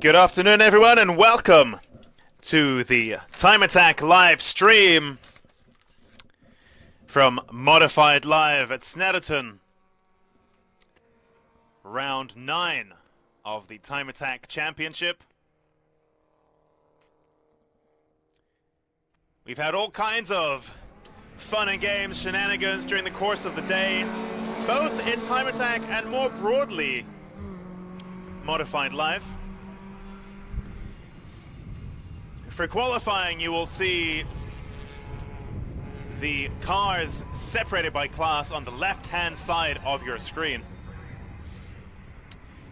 Good afternoon, everyone, and welcome to the Time Attack live stream from Modified Live at Snetterton. Round 9 of the Time Attack Championship. We've had all kinds of fun and games, shenanigans during the course of the day, both in Time Attack and more broadly Modified Live. For qualifying, you will see the cars separated by class on the left-hand side of your screen.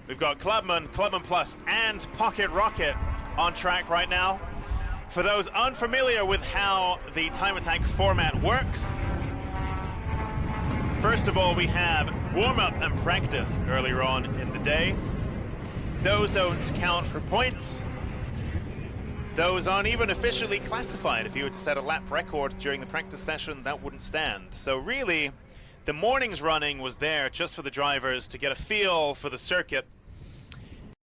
We've got Clubman, Clubman Plus, and Pocket Rocket on track right now. For those unfamiliar with how the Time Attack format works, first of all, we have warm-up and practice earlier on in the day. Those don't count for points. Those aren't even officially classified. If you were to set a lap record during the practice session, that wouldn't stand. So really, the morning's running was there just for the drivers to get a feel for the circuit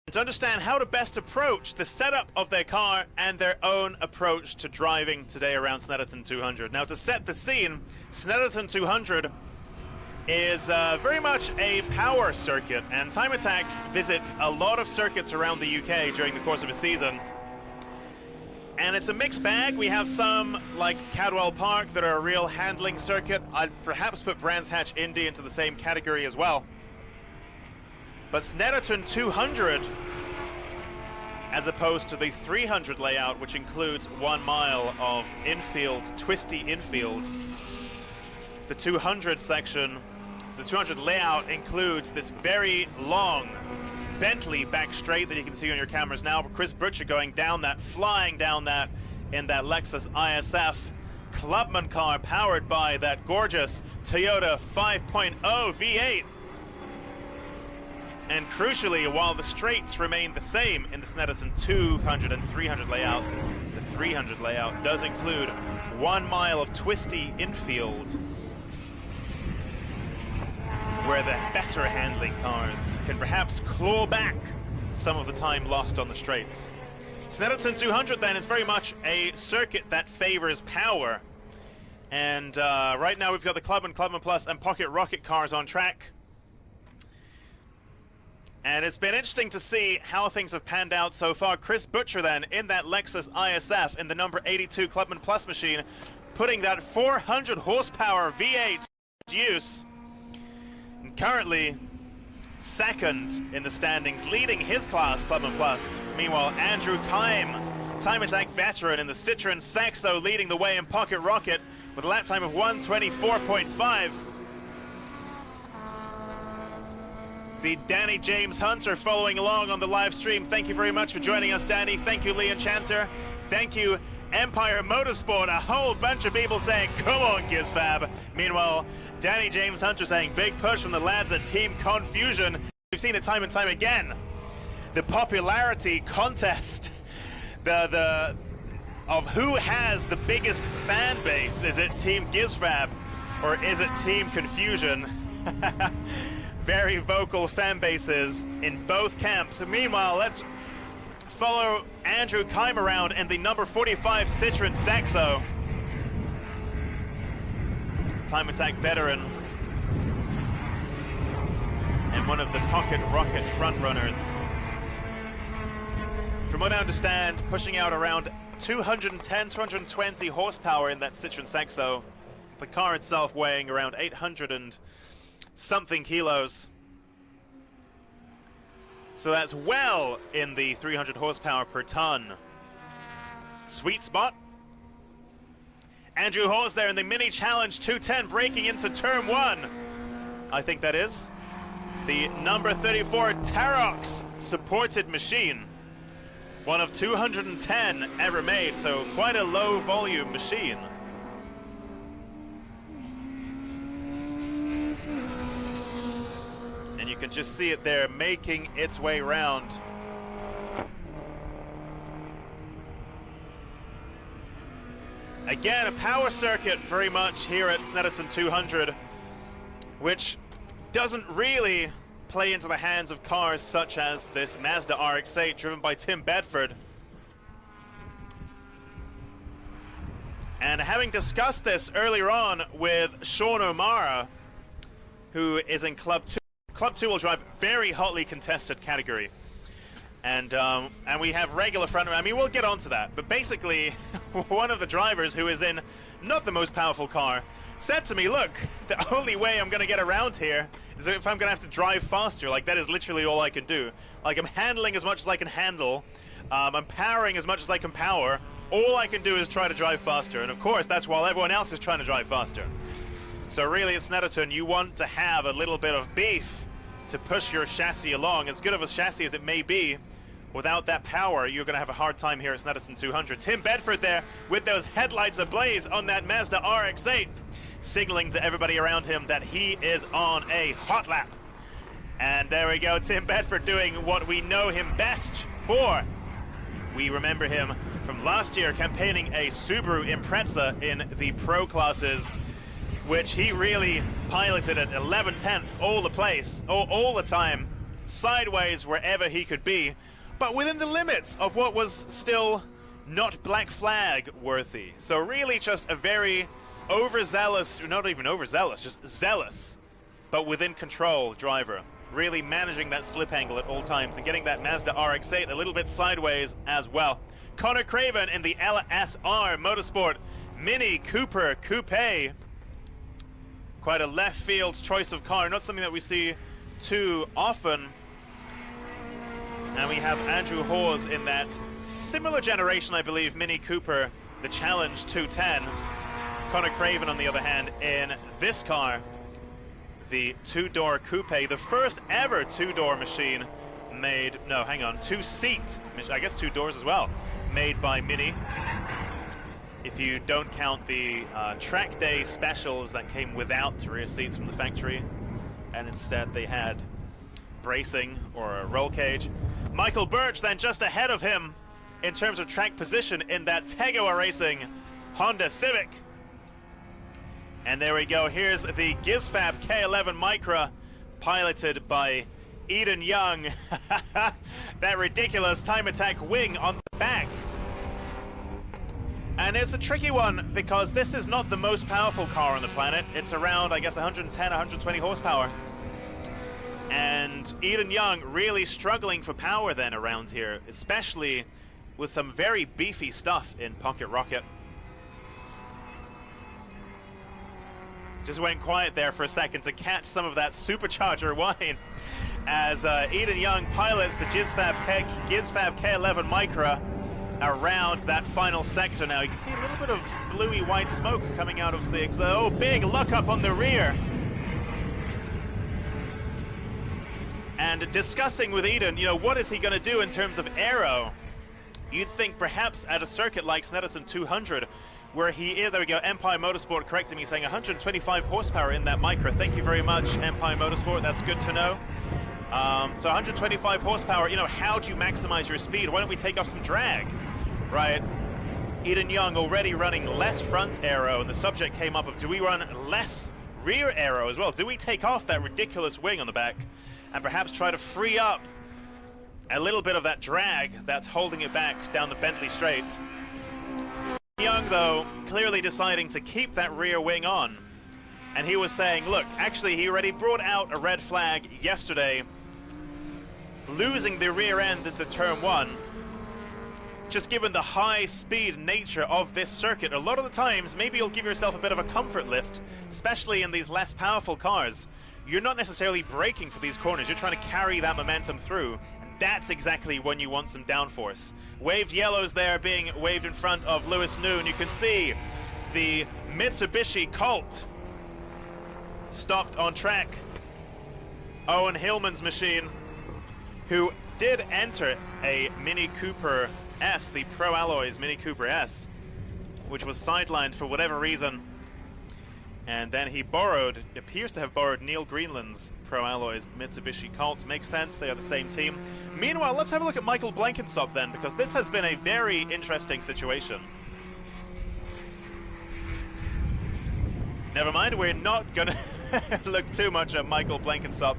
and to understand how to best approach the setup of their car and their own approach to driving today around Snetterton 200. Now, to set the scene, Snetterton 200 is very much a power circuit, and Time Attack visits a lot of circuits around the UK during the course of a season. And it's a mixed bag. We have some, like Cadwell Park, that are a real handling circuit. I'd perhaps put Brands Hatch Indy into the same category as well. But Snetterton 200, as opposed to the 300 layout, which includes 1 mile of infield, twisty infield, the 200 section, the 200 layout includes this very long Bentley back straight that you can see on your cameras now. Chris Butcher going down that, flying down that in that Lexus ISF Clubman car powered by that gorgeous Toyota 5.0 V8. And crucially, while the straights remain the same in the Snetterton 200 and 300 layouts, the 300 layout does include 1 mile of twisty infield, where the better handling cars can perhaps claw back some of the time lost on the straights. Snetterton 200 then is very much a circuit that favors power. And right now we've got the Clubman, Clubman Plus, and Pocket Rocket cars on track. And it's been interesting to see how things have panned out so far. Chris Butcher then in that Lexus ISF in the number 82 Clubman Plus machine, putting that 400 horsepower V8 to use. Currently second in the standings, leading his class, Clubman Plus. Meanwhile, Andrew Kime, Time Attack veteran in the Citroen Saxo, leading the way in Pocket Rocket with a lap time of 1:24.5. See Danny James Hunter following along on the live stream. Thank you very much for joining us, Danny. Thank you, Leon Chanter. Thank you, Empire Motorsport. A whole bunch of people saying, come on, Gizfab. Meanwhile, Danny James Hunter saying, big push from the lads at Team Confusion. We've seen it time and time again. The popularity contest, of who has the biggest fan base. Is it Team Gizfab or is it Team Confusion? Very vocal fan bases in both camps. Meanwhile, let's follow Andrew Kime around in the number 45 Citroen Saxo. Time Attack veteran and one of the Pocket Rocket frontrunners. From what I understand, pushing out around 210, 220 horsepower in that Citroen Saxo. The car itself weighing around 800 and something kilos. So that's well in the 300 horsepower per ton sweet spot. Andrew Hawes there in the Mini Challenge 210, breaking into turn 1. I think that is the number 34 Tarox supported machine. One of 210 ever made, so quite a low volume machine. And you can just see it there making its way round. Again, a power circuit very much here at Snetterton 200, which doesn't really play into the hands of cars such as this Mazda RX-8 driven by Tim Bedford. And having discussed this earlier on with Sean O'Mara, who is in Club 2. Club 2 will drive very hotly contested category. And we have regular front, I mean, we'll get onto that. But basically, one of the drivers who is in not the most powerful car said to me, look, the only way I'm going to get around here is if I'm going to have to drive faster. Like, that is literally all I can do. Like, I'm handling as much as I can handle. I'm powering as much as I can power. All I can do is try to drive faster. And of course, that's while everyone else is trying to drive faster. So really, at Snetterton, you want to have a little bit of beef to push your chassis along. As good of a chassis as it may be, without that power, you're going to have a hard time here at Snetterton 200. Tim Bedford there with those headlights ablaze on that Mazda RX-8, signaling to everybody around him that he is on a hot lap. And there we go, Tim Bedford doing what we know him best for. We remember him from last year campaigning a Subaru Impreza in the Pro classes, which he really piloted at 11/10ths all the time, sideways wherever he could be, but within the limits of what was still not black flag worthy. So really just a very overzealous, not even overzealous, just zealous, but within control driver. Really managing that slip angle at all times and getting that Mazda RX-8 a little bit sideways as well. Conor Craven in the LSR Motorsport Mini Cooper Coupee. Quite a left field choice of car, not something that we see too often. And we have Andrew Hawes in that similar generation, I believe, Mini Cooper, the Challenge 210. Conor Craven, on the other hand, in this car, the two-door coupe, the first ever two-door machine made, no, hang on, two-seat, I guess two doors as well, made by Mini. If you don't count the track day specials that came without rear seats from the factory, and instead they had bracing or a roll cage. Michael Birch then just ahead of him in terms of track position in that Tegoa Racing Honda Civic. And there we go, here's the Gizfab K11 Micra, piloted by Eden Young. That ridiculous time attack wing on the back. And it's a tricky one because this is not the most powerful car on the planet. It's around, I guess, 110, 120 horsepower. And Eden Young really struggling for power then around here, especially with some very beefy stuff in Pocket Rocket. Just went quiet there for a second to catch some of that supercharger whine as Eden Young pilots the Gizfab K11 Micra around that final sector. Now you can see a little bit of bluey white smoke coming out of the oh, big luck up on the rear. And discussing with Eden, you know, what is he going to do in terms of aero? You'd think perhaps at a circuit like Snetterton 200, where he is, there we go, Empire Motorsport correcting me, saying 125 horsepower in that Micra. Thank you very much, Empire Motorsport, that's good to know. So 125 horsepower, you know, how do you maximize your speed? Why don't we take off some drag, right? Eden Young already running less front aero, and the subject came up of, do we run less rear aero as well? Do we take off that ridiculous wing on the back and perhaps try to free up a little bit of that drag that's holding it back down the Bentley Straight? Young, though, clearly deciding to keep that rear wing on. And he was saying, look, actually, he already brought out a red flag yesterday, losing the rear end into turn one. Just given the high-speed nature of this circuit, a lot of the times, maybe you'll give yourself a bit of a comfort lift, especially in these less powerful cars. You're not necessarily braking for these corners. You're trying to carry that momentum through. That's exactly when you want some downforce. Waved yellows there being waved in front of Lewis Noon. You can see the Mitsubishi Colt stopped on track. Owen Hillman's machine, who did enter a Mini Cooper S, the Pro Alloys Mini Cooper S, which was sidelined for whatever reason. And then he borrowed, appears to have borrowed Neil Greenland's Pro Alloys Mitsubishi Colt. Makes sense, they are the same team. Meanwhile, let's have a look at Michael Blenkinsop then, because this has been a very interesting situation. Never mind, we're not gonna look too much at Michael Blenkinsop.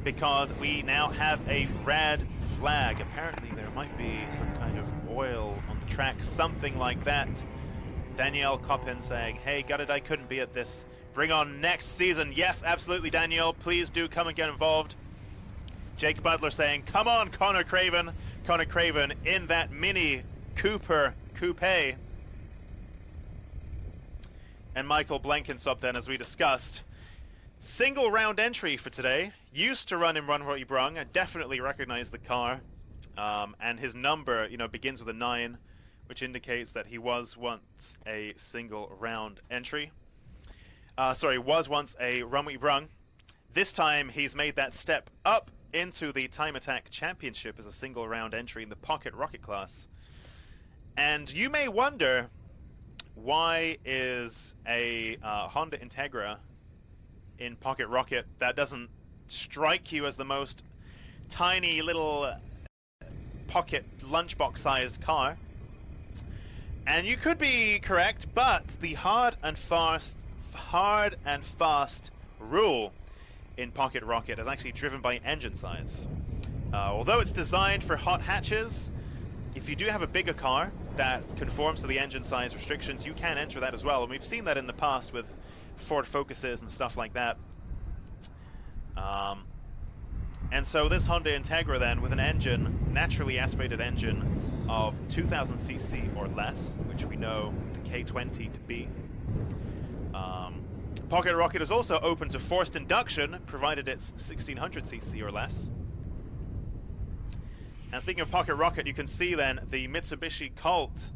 because we now have a red flag. Apparently there might be some kind of oil on the track, something like that. Danielle Coppin saying, hey, gutted I couldn't be at this. Bring on next season. Yes, absolutely, Danielle. Please do come and get involved. Jake Butler saying, come on, Conor Craven. Conor Craven in that Mini Cooper Coupee. And Michael Blenkinsop then, as we discussed. Single round entry for today. Used to run in Run What You Brung. I definitely recognize the car. And his number, you know, begins with a 9, which indicates that he was once a single round entry. Was once a Run What You Brung. This time he's made that step up into the Time Attack Championship as a single round entry in the Pocket Rocket class. And you may wonder, why is a Honda Integra in Pocket Rocket? That doesn't strike you as the most tiny little pocket lunchbox sized car. And you could be correct, but the hard and fast rule in Pocket Rocket is actually driven by engine size. Although it's designed for hot hatches, if you do have a bigger car that conforms to the engine size restrictions, you can enter that as well. And we've seen that in the past with Ford Focuses and stuff like that. And so this Honda Integra then, with an engine, naturally aspirated engine of 2000 cc or less, which we know the K20 to be. Pocket Rocket is also open to forced induction, provided it's 1600 cc or less. And speaking of Pocket Rocket, you can see then the Mitsubishi Colt,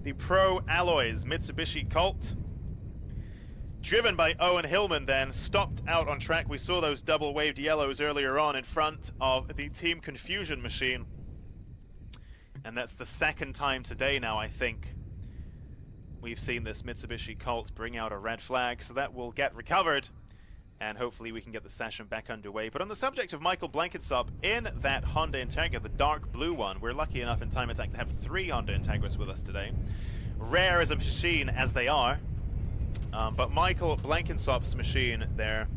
the Pro Alloys Mitsubishi Colt, driven by Owen Hillman then, stopped out on track. We saw those double waved yellows earlier on in front of the Team Confusion machine. And that's the second time today now, I think, we've seen this Mitsubishi Colt bring out a red flag, so that will get recovered, and hopefully we can get the session back underway. But on the subject of Michael Blenkinsop, in that Honda Integra, the dark blue one, we're lucky enough in Time Attack to have 3 Honda Integras with us today. Rare as a machine as they are, but Michael Blenkinsop's machine there.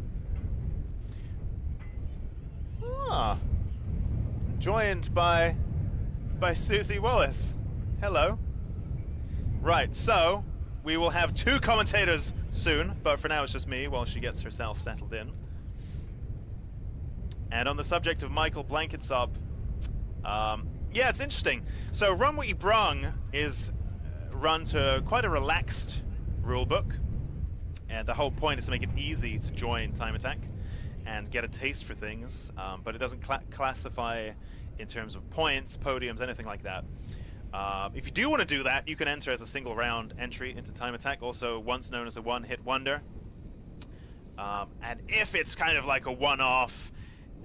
Joined by Susie Wallace. Hello. Right, so we will have 2 commentators soon, but for now it's just me while she gets herself settled in. And on the subject of Michael Blenkinsop, yeah, it's interesting. So Run What You Brung is run to quite a relaxed rulebook, and the whole point is to make it easy to join Time Attack and get a taste for things, but it doesn't classify in terms of points, podiums, anything like that. If you do want to do that, you can enter as a single round entry into Time Attack, also once known as a one-hit wonder. And if it's kind of like a one-off,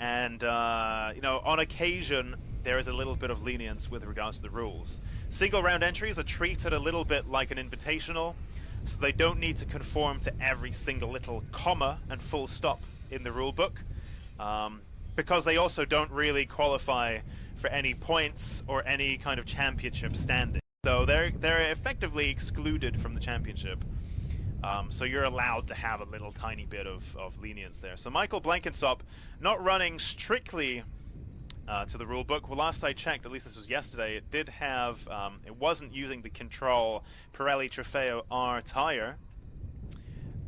and you know, on occasion there is a little bit of lenience with regards to the rules. Single round entries are treated a little bit like an invitational, so they don't need to conform to every single little comma and full stop in the rule book, because they also don't really qualify for any points or any kind of championship standing. So they're effectively excluded from the championship. So you're allowed to have a little tiny bit of lenience there. So Michael Blenkinsop not running strictly to the rule book. Well, last I checked, at least this was yesterday, it did have, it wasn't using the Control Pirelli Trofeo R tire.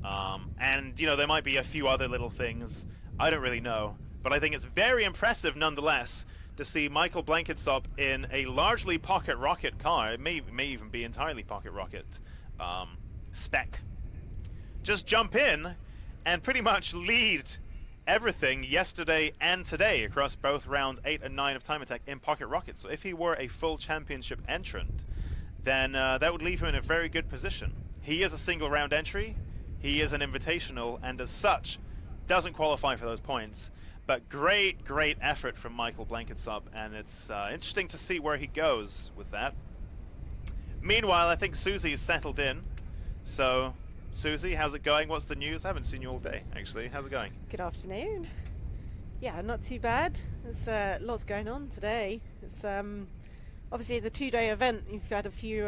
And, you know, there might be a few other little things. I don't really know. But I think it's very impressive nonetheless to see Michael Blenkinsop in a largely Pocket Rocket car. It may even be entirely Pocket Rocket spec. Just jump in and pretty much lead everything yesterday and today across both rounds 8 and 9 of Time Attack in Pocket Rocket. So if he were a full championship entrant, then that would leave him in a very good position. He is a single round entry, he is an invitational, and as such doesn't qualify for those points. But great effort from Michael Blenkinsop, and it's interesting to see where he goes with that. Meanwhile, I think Susie's settled in. So, Susie, how's it going? What's the news? I haven't seen you all day, actually. How's it going? Good afternoon. Yeah, not too bad. There's lots going on today. It's obviously the 2-day event. You've had a few,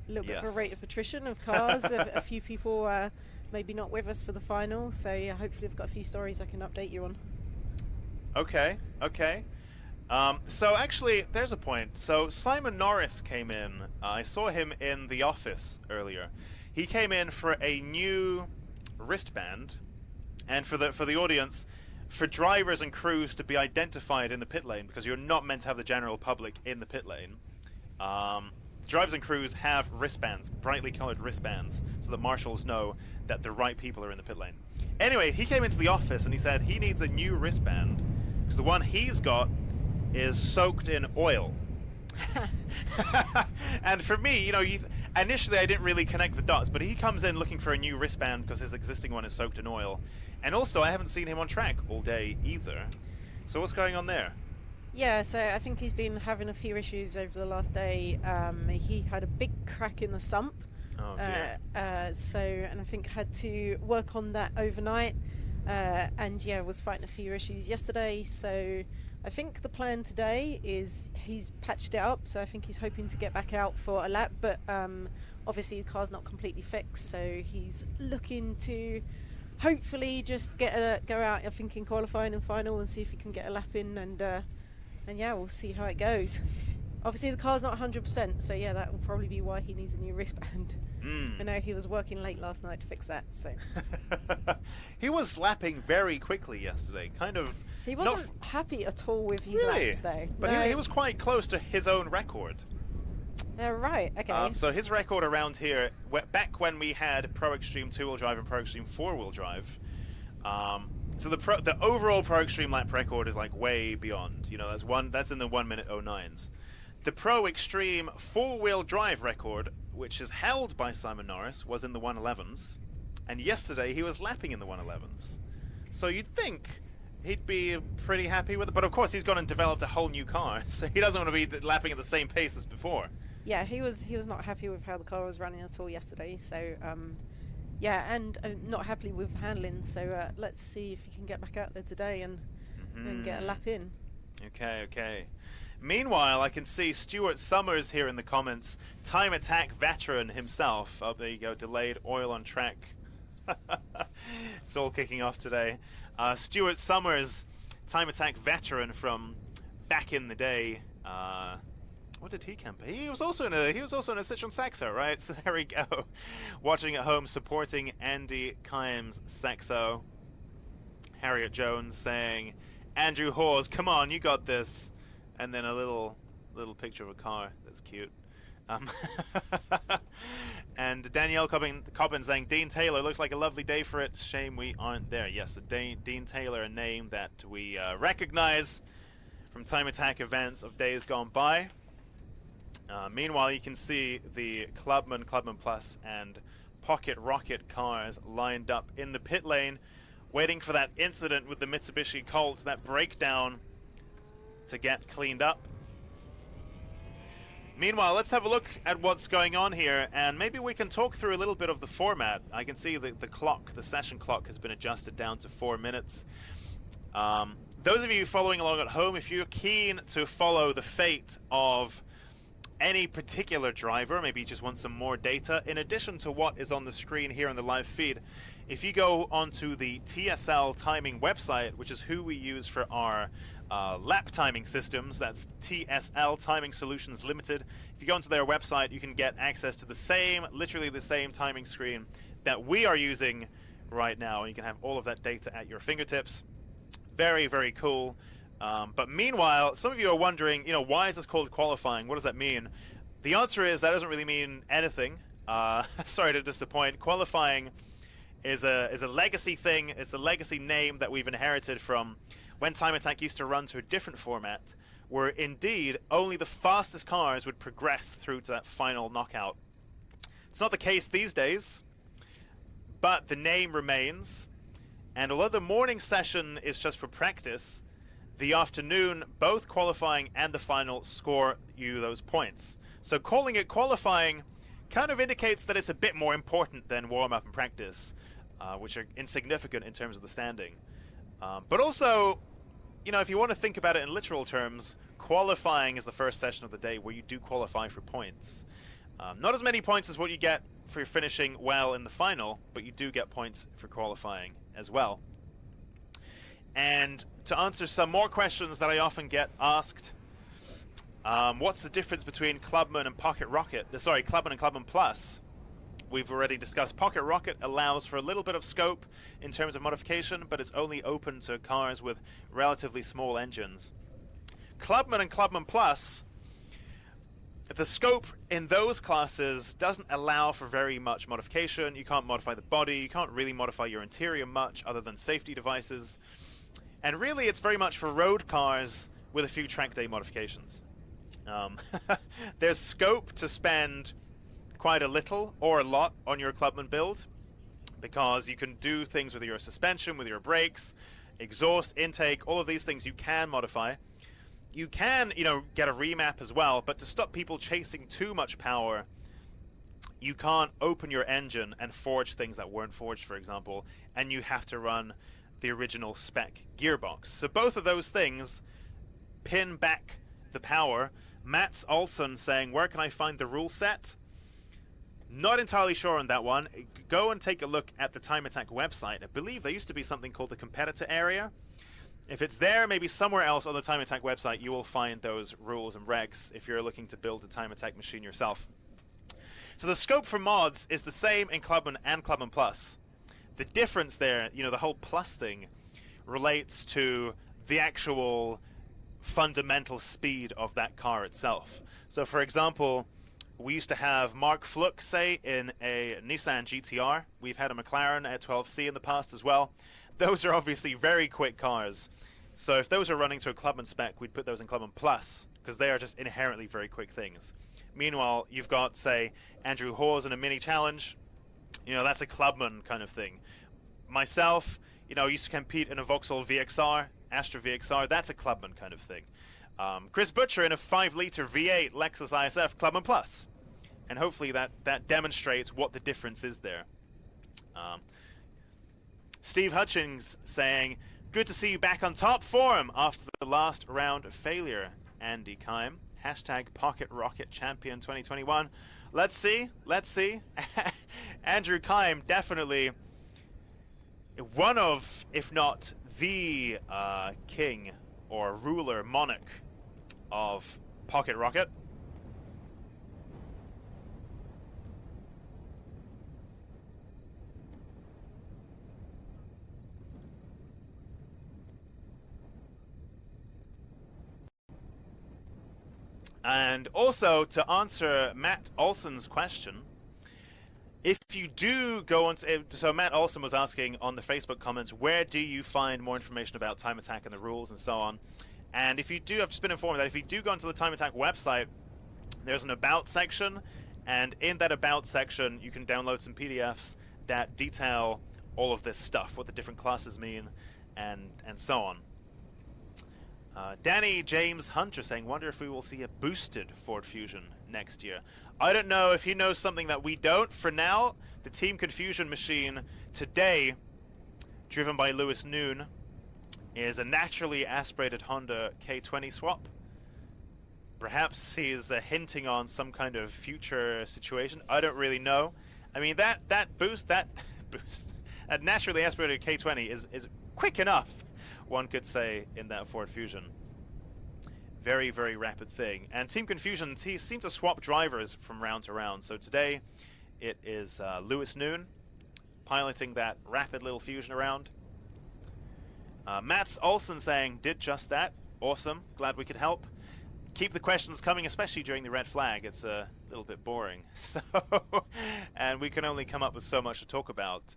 little bit of a rate of attrition of cars. a few people maybe not with us for the final. So yeah, hopefully I've got a few stories I can update you on. Okay, okay. So actually, there's a point. So Simon Norris came in. I saw him in the office earlier. He came in for a new wristband, and for the audience, for drivers and crews to be identified in the pit lane, because you're not meant to have the general public in the pit lane. Drivers and crews have wristbands, brightly colored wristbands, so that marshals know that the right people are in the pit lane. Anyway, he came into the office and he said he needs a new wristband because the one he's got is soaked in oil. And for me, initially I didn't really connect the dots, but he comes in looking for a new wristband because his existing one is soaked in oil. And also, I haven't seen him on track all day either. So what's going on there? Yeah, so I think he's been having a few issues over the last day. He had a big crack in the sump. Oh dear. And I think had to work on that overnight. And yeah, was fighting a few issues yesterday. So I think the plan today is he's patched it up. So I think he's hoping to get back out for a lap. But obviously the car's not completely fixed. So he's looking to hopefully just go out, I think, in qualifying and final and see if he can get a lap in. And yeah, we'll see how it goes. Obviously, the car's not 100%, so yeah, that will probably be why he needs a new wristband. I know he was working late last night to fix that, so... He was lapping very quickly yesterday, kind of... He wasn't happy at all with his laps, though. But no. he was quite close to his own record. Right, okay. So his record around here, back when we had Pro Extreme 2-wheel drive and Pro Extreme 4-wheel drive, so the overall Pro Extreme lap record is like way beyond. That's in the 1 minute 09s. The Pro Extreme 4-wheel drive record, which is held by Simon Norris, was in the 111s, and yesterday he was lapping in the 111s. So you'd think he'd be pretty happy with it, but of course he's gone and developed a whole new car, so he doesn't want to be lapping at the same pace as before. Yeah, he was not happy with how the car was running at all yesterday. So. Yeah, and not happy with handling, so let's see if he can get back out there today and get a lap in. Okay. Meanwhile, I can see Stuart Summers here in the comments, time attack veteran himself. Oh, there you go, delayed oil on track. It's all kicking off today. Stuart Summers, time attack veteran from back in the day. What did he campaign? He was also in a Citroen Saxo, right? So there we go. Watching at home, supporting Andy Kimes Saxo. Harriet Jones saying, "Andrew Hawes, come on, you got this." And then a little picture of a car. That's cute. And Danielle Cobbin saying, "Dean Taylor, looks like a lovely day for it. Shame we aren't there." Yes, Dean Taylor, a name that we recognize from time attack events of days gone by. Meanwhile, you can see the Clubman Plus, and Pocket Rocket cars lined up in the pit lane, waiting for that incident with the Mitsubishi Colt, that breakdown, to get cleaned up. Meanwhile, let's have a look at what's going on here, and maybe we can talk through a little bit of the format. I can see the clock, the session clock, has been adjusted down to 4 minutes. Those of you following along at home, if you're keen to follow the fate of any particular driver, maybe you just want some more data in addition to what is on the screen here in the live feed, if you go onto the TSL timing website, which is who we use for our lap timing systems, that's TSL Timing Solutions Limited. If you go onto their website, you can get access to literally the same timing screen that we are using right now, and you can have all of that data at your fingertips. Very, very cool. But meanwhile, some of you are wondering, why is this called qualifying? What does that mean? The answer is that doesn't really mean anything. Sorry to disappoint. Qualifying is a legacy thing. It's a legacy name that we've inherited from when Time Attack used to run to a different format, where indeed only the fastest cars would progress through to that final knockout. It's not the case these days, but the name remains. And although the morning session is just for practice, the afternoon, both qualifying and the final, score you those points. So calling it qualifying kind of indicates that it's a bit more important than warm-up and practice, which are insignificant in terms of the standing. But also, if you want to think about it in literal terms, qualifying is the first session of the day where you do qualify for points. Not as many points as what you get for finishing well in the final, but you do get points for qualifying as well. And to answer some more questions that I often get asked, what's the difference between Clubman and Pocket Rocket? Sorry, Clubman and Clubman Plus. We've already discussed Pocket Rocket allows for a little bit of scope in terms of modification, but it's only open to cars with relatively small engines. Clubman and Clubman Plus, the scope in those classes doesn't allow for very much modification. You can't modify the body, you can't really modify your interior much other than safety devices. And really it's very much for road cars with a few track day modifications. There's scope to spend quite a little or a lot on your Clubman build, because you can do things with your suspension, with your brakes, exhaust, intake, all of these things you can modify. You can, get a remap as well, but to stop people chasing too much power, you can't open your engine and forge things that weren't forged, for example, and you have to run the original spec gearbox. So both of those things pin back the power. Matt's Olson saying, where can I find the rule set? Not entirely sure on that one. Go and take a look at the Time Attack website. I believe there used to be something called the competitor area. If it's there, maybe somewhere else on the Time Attack website, you will find those rules and regs if you're looking to build a Time Attack machine yourself. So the scope for mods is the same in Clubman and Clubman Plus. The difference there, the whole plus thing, relates to the actual fundamental speed of that car itself. So for example, we used to have Mark Fluck, say, in a Nissan GTR. We've had a McLaren at 12C in the past as well. Those are obviously very quick cars. So if those are running to a Clubman spec, we'd put those in Clubman Plus, because they are just inherently very quick things. Meanwhile, you've got, say, Andrew Hawes in a mini challenge. That's a Clubman kind of thing. Myself, used to compete in a Vauxhall VXR, Astra VXR. That's a Clubman kind of thing. Chris Butcher in a 5-liter V8 Lexus ISF, Clubman Plus. And hopefully that demonstrates what the difference is there. Steve Hutchings saying, good to see you back on top form after the last round failure, Andy Kime. Hashtag Pocket Rocket Champion 2021. Let's see. Andrew Kime, definitely one of, if not the king or ruler, monarch of Pocket Rocket. And also, to answer Matt Olson's question, if you do go on to, so Matt Olson was asking on the Facebook comments, where do you find more information about Time Attack and the rules and so on? And if you do, I've just been informed that if you do go onto the Time Attack website, there's an About section, and in that About section, you can download some PDFs that detail all of this stuff, what the different classes mean, and so on. Danny James Hunter saying, wonder if we will see a boosted Ford Fusion next year. I don't know if he knows something that we don't. For now, the Team Confusion machine today, driven by Lewis Noon, is a naturally aspirated Honda K20 swap. Perhaps he's hinting on some kind of future situation. I don't really know. I mean, that naturally aspirated K20 is quick enough, one could say, in that Ford Fusion. Very, very rapid thing. And Team Confusion seem to swap drivers from round to round. So today it is Lewis Noon piloting that rapid little Fusion around. Matt's Olson saying, did just that. Awesome. Glad we could help. Keep the questions coming, especially during the red flag. It's a little bit boring. So, and we can only come up with so much to talk about.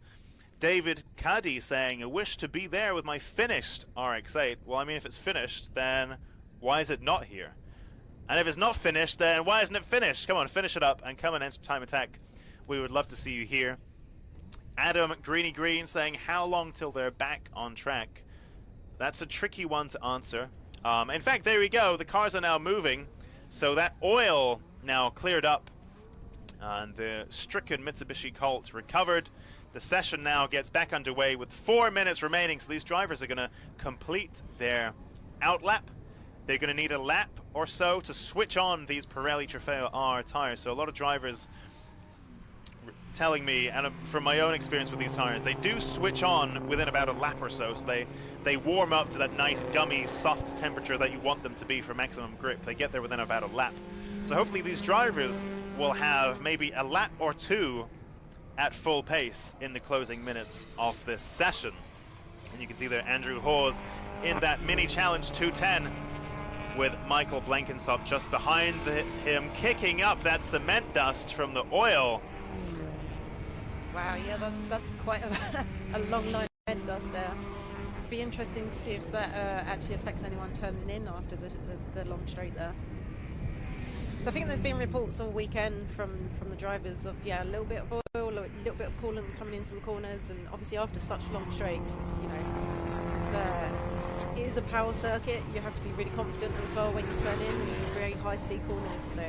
David Caddy saying, I wish to be there with my finished RX-8. Well, I mean, if it's finished, then why is it not here? And if it's not finished, then why isn't it finished? Come on, finish it up and come and enter Time Attack. We would love to see you here. Adam Greeny Green saying, how long till they're back on track? That's a tricky one to answer. In fact, there we go. The cars are now moving. So that oil now cleared up. And the stricken Mitsubishi Colt recovered. The session now gets back underway with 4 minutes remaining, so these drivers are going to complete their outlap. They're going to need a lap or so to switch on these Pirelli Trofeo R tires, so a lot of drivers telling me, and from my own experience with these tires, they do switch on within about a lap or so. So they warm up to that nice, gummy, soft temperature that you want them to be for maximum grip. They get there within about a lap. So hopefully these drivers will have maybe a lap or two at full pace in the closing minutes of this session. And you can see there Andrew Hawes in that mini challenge 210 with Michael Blenkinsop just behind him, kicking up that cement dust from the oil. Wow, yeah, that's quite a long line of cement dust there. Be interesting to see if that actually affects anyone turning in after the long straight there. So I think there's been reports all weekend from the drivers of, yeah, a little bit of oil, a little bit of coolant coming into the corners, and obviously after such long straights, it's, you know, it is a power circuit. You have to be really confident in the car when you turn in. There's some very high-speed corners, so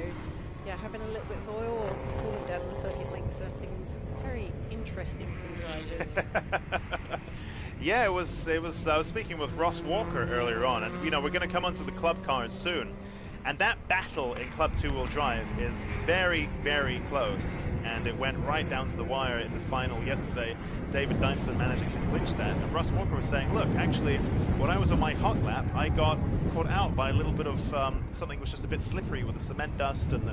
yeah, having a little bit of oil or coolant down the circuit makes things very interesting for the drivers. Yeah, I was speaking with Ross Walker earlier on, and you know, we're going to come onto the club cars soon. And that battle in Club 2-wheel drive is very, very close. And it went right down to the wire in the final yesterday. David Dynson managing to clinch that. And Russ Walker was saying, look, actually, when I was on my hot lap, I got caught out by a little bit of something that was just a bit slippery with the cement dust and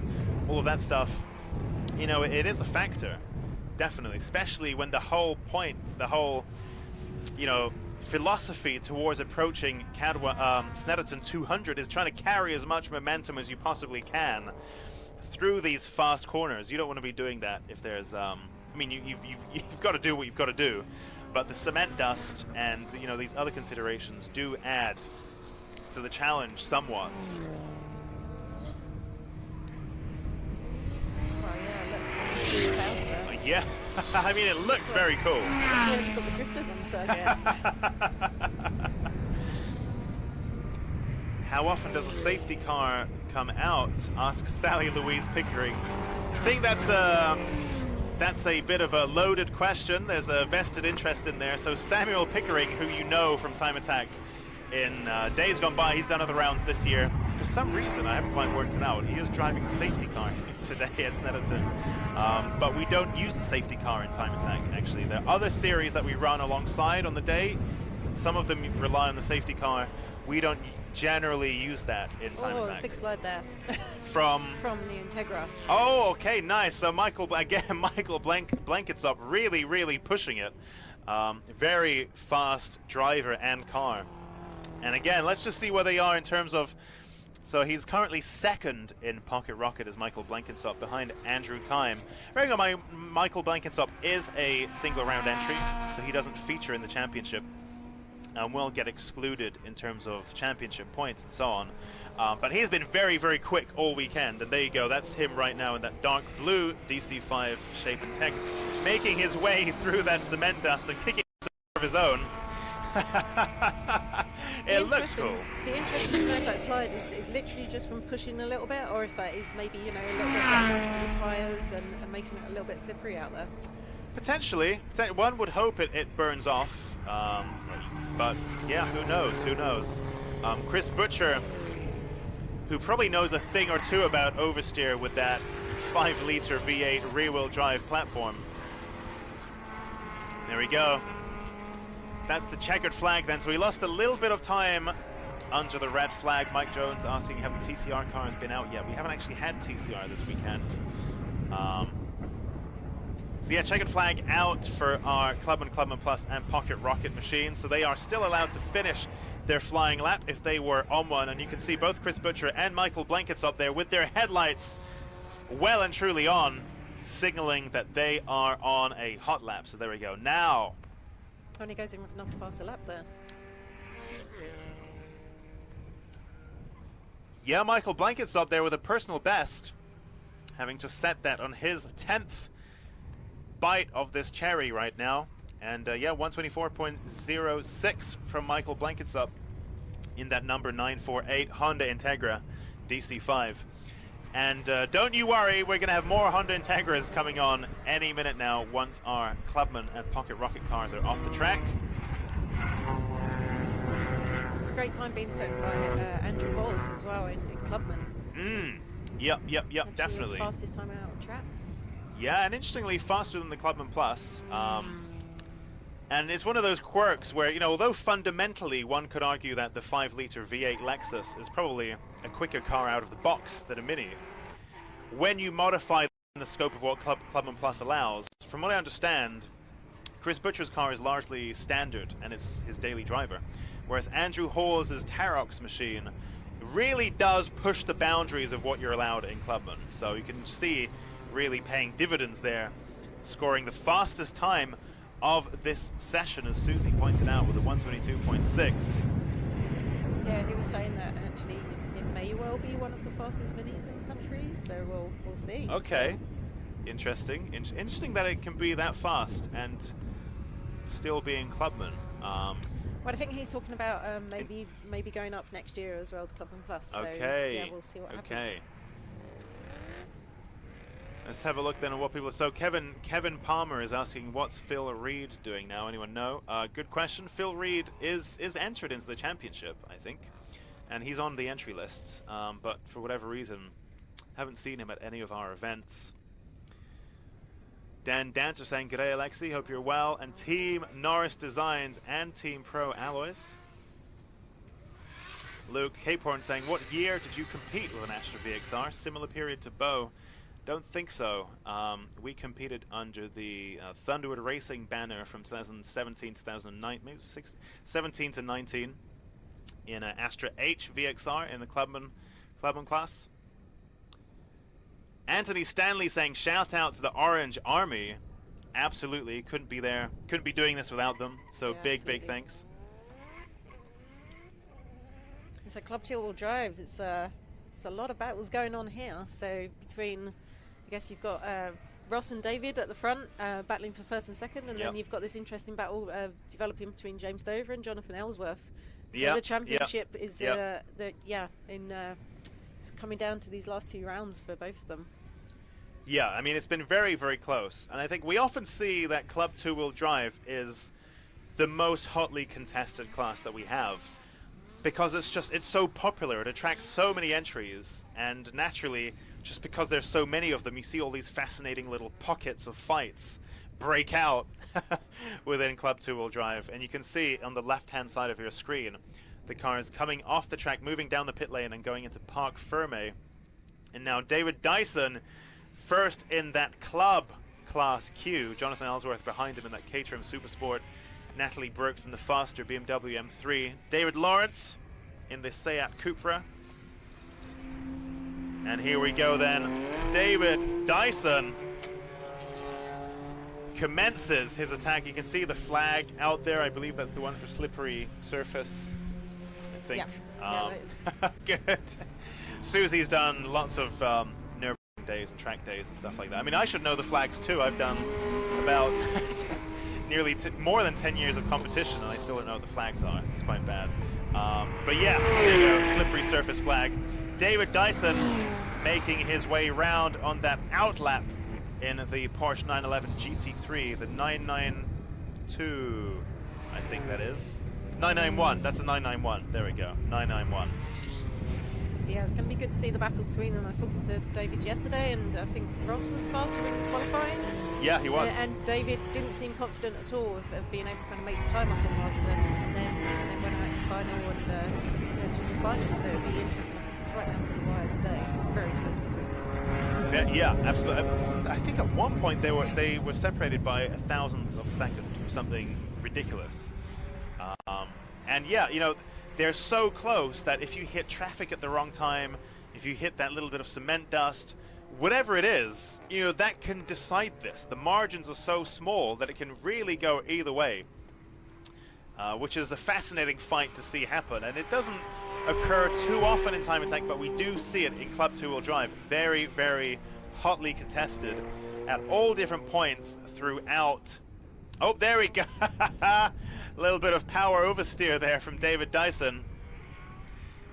all of that stuff. You know, it is a factor, definitely, especially when the whole point, the whole, you know, philosophy towards approaching Snetterton 200 is trying to carry as much momentum as you possibly can through these fast corners. You don't want to be doing that if there's, I mean, you've got to do what you've got to do, but the cement dust and, you know, these other considerations do add to the challenge somewhat. Yeah, I mean, it looks very cool. Looks like they've got the drifters on the circuit. How often does a safety car come out? Asks Sally Louise Pickering. I think that's a bit of a loaded question. There's a vested interest in there. So Samuel Pickering, who you know from Time Attack in days gone by, he's done other rounds this year. For some reason, I haven't quite worked it out, he is driving the safety car today at Snetterton. But we don't use the safety car in Time Attack, actually. There are other series that we run alongside on the day. Some of them rely on the safety car. We don't generally use that in Time Attack. Oh, there's a big slide there. From the Integra. Oh, okay, nice. So Michael Blenkinsop really, really pushing it. Very fast driver and car. And again, let's just see where they are in terms of... So he's currently second in Pocket Rocket as Michael Blenkinsop behind Andrew Kime. Remember, Michael Blenkinsop is a single round entry, so he doesn't feature in the championship and will get excluded in terms of championship points and so on. But he's been very, very quick all weekend, and there you go, that's him right now in that dark blue DC5 shape and tech, making his way through that cement dust and kicking of his own. It looks cool. The interesting to know if that slide is literally just from pushing a little bit, or if that is maybe, you know, a little bit getting onto the tyres and making it a little bit slippery out there. Potentially. One would hope it burns off, but yeah, who knows, who knows. Chris Butcher, who probably knows a thing or two about oversteer with that 5-litre V8 rear-wheel drive platform. There we go. That's the checkered flag then, so we lost a little bit of time under the red flag. Mike Jones asking, have the TCR cars been out yet? We haven't actually had TCR this weekend. So yeah, checkered flag out for our Clubman, Clubman Plus and Pocket Rocket machines. So they are still allowed to finish their flying lap if they were on one. And you can see both Chris Butcher and Michael Blenkinsop there with their headlights well and truly on, signaling that they are on a hot lap. So there we go. Now, only goes in with another faster lap there. Yeah, Michael Blenkinsop there with a personal best, having just set that on his 10th bite of this cherry right now. And yeah, 124.06 from Michael Blenkinsop in that number 948 Honda Integra DC5. And don't you worry, we're going to have more Honda Integras coming on any minute now once our Clubman and Pocket Rocket cars are off the track. It's a great time being set by Andrew Hawes as well in Clubman. Yep, definitely. Fastest time out on track. Yeah, and interestingly faster than the Clubman Plus. And it's one of those quirks where, you know, although fundamentally one could argue that the 5-liter V8 Lexus is probably a quicker car out of the box than a Mini, when you modify the scope of what Clubman Plus allows, from what I understand, Chris Butcher's car is largely standard and it's his daily driver, whereas Andrew Hawes' Tarox machine really does push the boundaries of what you're allowed in Clubman. So you can see really paying dividends there, scoring the fastest time of this session, as Susie pointed out, with a 122.6. Yeah, he was saying that actually it may well be one of the fastest minis in the country, so we'll see. Okay, so. Interesting. Interesting that it can be that fast and still be in Clubman. Well, I think he's talking about maybe going up next year as well to Clubman Plus. So, okay. yeah, we'll see what happens. Okay. Let's have a look then at what people. So Kevin Palmer is asking, what's Phil Reed doing now? Anyone know? Good question. Phil Reed is entered into the championship, I think, and he's on the entry lists. But for whatever reason, haven't seen him at any of our events. Dan Dancer saying, "G'day Alexi, hope you're well." And Team Norris Designs and Team Pro Alloys. Luke Capehorn saying, "What year did you compete with an Astra VXR? Similar period to Bo?" Don't think so. We competed under the Thunderwood Racing banner from 2017 to 2009, maybe 17 to 19, in an Astra H VXR in the Clubman class. Anthony Stanley saying, "Shout out to the Orange Army." Absolutely, couldn't be there, couldn't be doing this without them. So yeah, big thanks. It's a Club 2-wheel drive. It's a lot of battles going on here. So between, I guess you've got Ross and David at the front battling for first and second, and then you've got this interesting battle developing between James Dover and Jonathan Ellsworth. So the championship is it's coming down to these last 2 rounds for both of them. Yeah, I mean, it's been very, very close. And I think we often see that Club 2-wheel drive is the most hotly contested class that we have, because it's so popular. It attracts so many entries, and naturally, just because there's so many of them, you see all these fascinating little pockets of fights break out within Club 2-wheel drive. And you can see on the left-hand side of your screen, the cars coming off the track, moving down the pit lane and going into Parc Ferme. And now David Dyson, first in that Club Class Q. Jonathan Ellsworth behind him in that Caterham Supersport. Natalie Brooks in the faster BMW M3. David Lawrence in the Seat Cupra. And here we go then. David Dyson commences his attack. You can see the flag out there. I believe that's the one for slippery surface, I think. Yeah, that is. Good. Susie's done lots of Nürburgring days and track days and stuff like that. I mean, I should know the flags too. I've done about nearly more than 10 years of competition, and I still don't know what the flags are. It's quite bad. But yeah, there you go, slippery surface flag. David Dyson making his way round on that outlap in the Porsche 911 GT3, the 992, I think that is. 991, that's a 991, there we go, 991. So yeah, it's going to be good to see the battle between them. I was talking to David yesterday, and I think Ross was faster in qualifying. Yeah, he was. And David didn't seem confident at all of being able to kind of make the time up on Ross, and then went out in the final and took the final. So it'll be interesting. I think it's right down to the wire today. It's very close between them. Yeah, absolutely. I think at one point they were separated by 1,000ths of a second or something ridiculous. And yeah, you know, they're so close that if you hit traffic at the wrong time, if you hit that little bit of cement dust, whatever it is, you know, that can decide this. The margins are so small that it can really go either way, which is a fascinating fight to see happen. And it doesn't occur too often in time attack, but we do see it in Club 2-wheel drive. Very, very hotly contested at all different points throughout. Oh, there we go. A little bit of power oversteer there from David Dyson.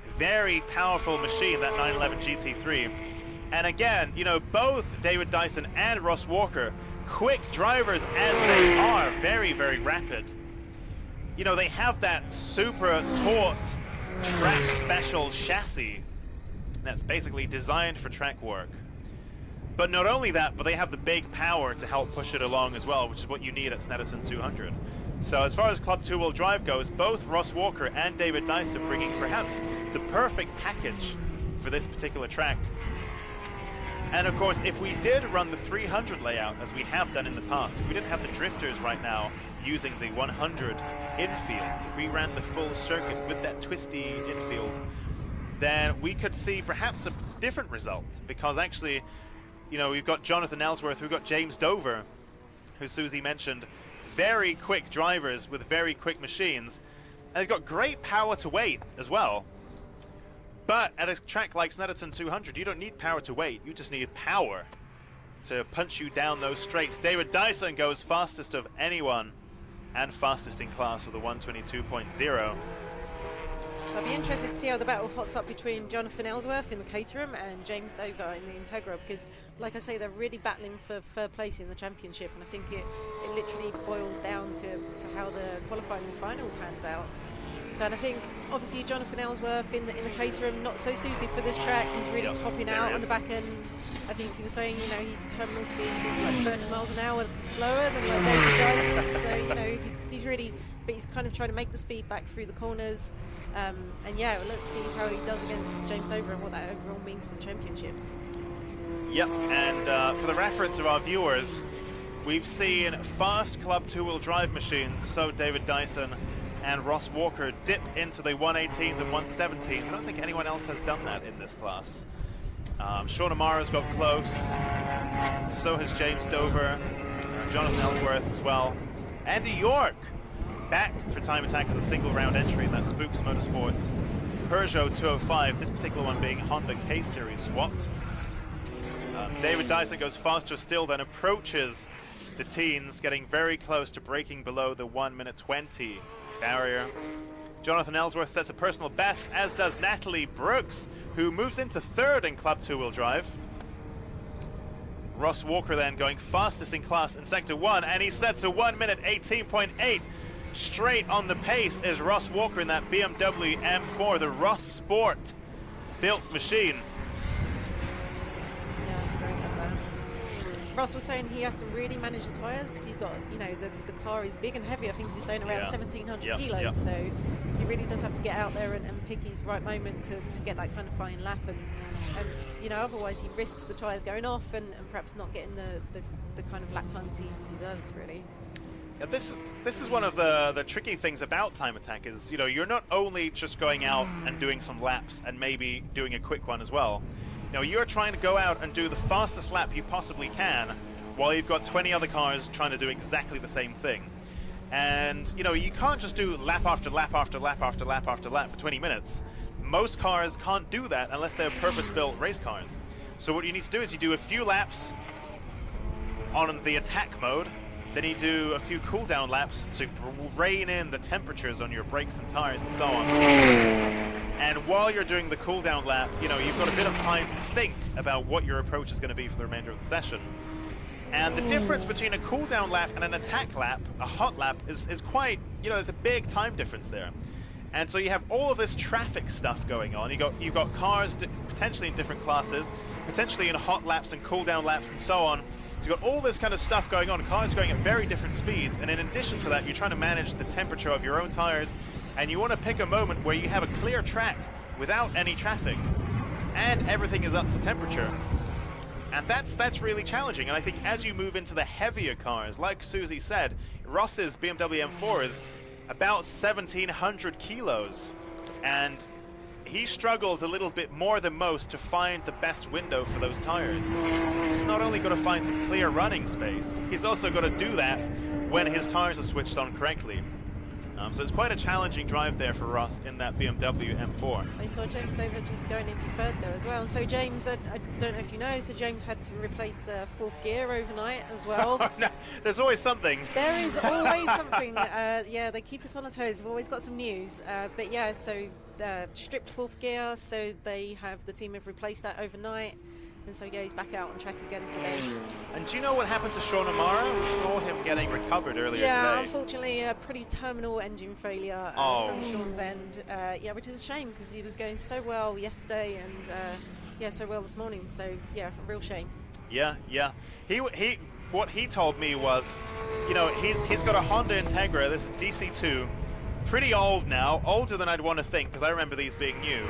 Very powerful machine, that 911 GT3. And again, you know, both David Dyson and Ross Walker, quick drivers as they are, very, very rapid. You know, they have that super taut track special chassis that's basically designed for track work. But not only that, but they have the big power to help push it along as well, which is what you need at Snetterton 200. So as far as Club 2-wheel drive goes, both Ross Walker and David Dyson bringing perhaps the perfect package for this particular track. And of course, if we did run the 300 layout, as we have done in the past, if we didn't have the drifters right now using the 100 infield, if we ran the full circuit with that twisty infield, then we could see perhaps a different result. Because actually, you know, we've got Jonathan Ellsworth, we've got James Dover, who Susie mentioned, very quick drivers with very quick machines, and they've got great power to weight as well. But at a track like Snetterton 200, you don't need power to weight, you just need power to punch you down those straights. David Dyson goes fastest of anyone, and fastest in class with a 122.0. So I'll be interested to see how the battle hots up between Jonathan Ellsworth in the Caterham and James Dover in the Integra, because, like I say, they're really battling for third place in the championship, and I think it literally boils down to how the qualifying and final pans out. So, and I think, obviously, Jonathan Ellsworth in the Caterham, not so suited for this track. He's really topping out on the back end. I think he was saying, you know, his terminal speed is like 30 miles an hour slower than like David Dyson. So, you know, he's really, but he's kind of trying to make the speed back through the corners. And yeah, let's see how he does against James Dover and what that overall means for the championship. Yep, and for the reference of our viewers, we've seen fast Club 2-wheel drive machines, so David Dyson and Ross Walker, dip into the 118s and 117s. I don't think anyone else has done that in this class. Sean Amara's got close, so has James Dover, Jonathan Ellsworth as well. Andy York back for Time Attack as a single round entry in that Spooks Motorsport Peugeot 205, this particular one being Honda K-Series swapped. David Dyson goes faster still, then approaches the teens, getting very close to breaking below the 1:20 barrier. Jonathan Ellsworth sets a personal best, as does Natalie Brooks, who moves into third in Club 2-wheel drive. Ross Walker then going fastest in class in Sector 1, and he sets a 1:18.8. Straight on the pace is Ross Walker in that BMW M4, the Ross Sport built machine. Yeah, that's a great number. Ross was saying he has to really manage the tyres because he's got, you know, the car is big and heavy. I think he was saying around 1,700 kilos. So he really does have to get out there and pick his right moment to get that kind of fine lap. And you know, otherwise he risks the tyres going off and perhaps not getting the kind of lap times he deserves, really. Yeah, this is one of the tricky things about Time Attack is, you know, you're not only just going out and doing some laps and maybe doing a quick one as well. You know, you're trying to go out and do the fastest lap you possibly can while you've got 20 other cars trying to do exactly the same thing. And, you know, you can't just do lap after lap after lap after lap after lap for 20 minutes. Most cars can't do that unless they're purpose-built race cars. So what you need to do is you do a few laps on the attack mode, then you do a few cool-down laps to rein in the temperatures on your brakes and tires and so on. And while you're doing the cool-down lap, you know, you've got a bit of time to think about what your approach is going to be for the remainder of the session. And the difference between a cool-down lap and an attack lap, a hot lap, is quite, you know, there's a big time difference there. And so you have all of this traffic stuff going on. You've got cars potentially in different classes, potentially in hot laps and cool-down laps and so on. So you've got all this kind of stuff going on, cars going at very different speeds, and in addition to that, you're trying to manage the temperature of your own tires, and you want to pick a moment where you have a clear track without any traffic, and everything is up to temperature. And that's really challenging, and I think as you move into the heavier cars, like Susie said, Ross's BMW M4 is about 1,700 kilos, and he struggles a little bit more than most to find the best window for those tires. So he's not only got to find some clear running space, he's also got to do that when his tires are switched on correctly. So it's quite a challenging drive there for Ross in that BMW M4. I saw James Dover just going into third there as well. And so James, I don't know if you know, so James had to replace fourth gear overnight as well. No, there's always something. There is always something. Yeah, they keep us on our toes. We've always got some news. But yeah, so stripped fourth gear, so the team have replaced that overnight. And so yeah, he's back out on track again today. And do you know what happened to Sean Amara? We saw him getting recovered earlier today. Yeah, unfortunately, a pretty terminal engine failure from Sean's end. Yeah, which is a shame because he was going so well yesterday and yeah, so well this morning. So yeah, a real shame. Yeah, yeah. What he told me was, you know, he's got a Honda Integra. This is DC2, pretty old now, older than I'd want to think, because I remember these being new.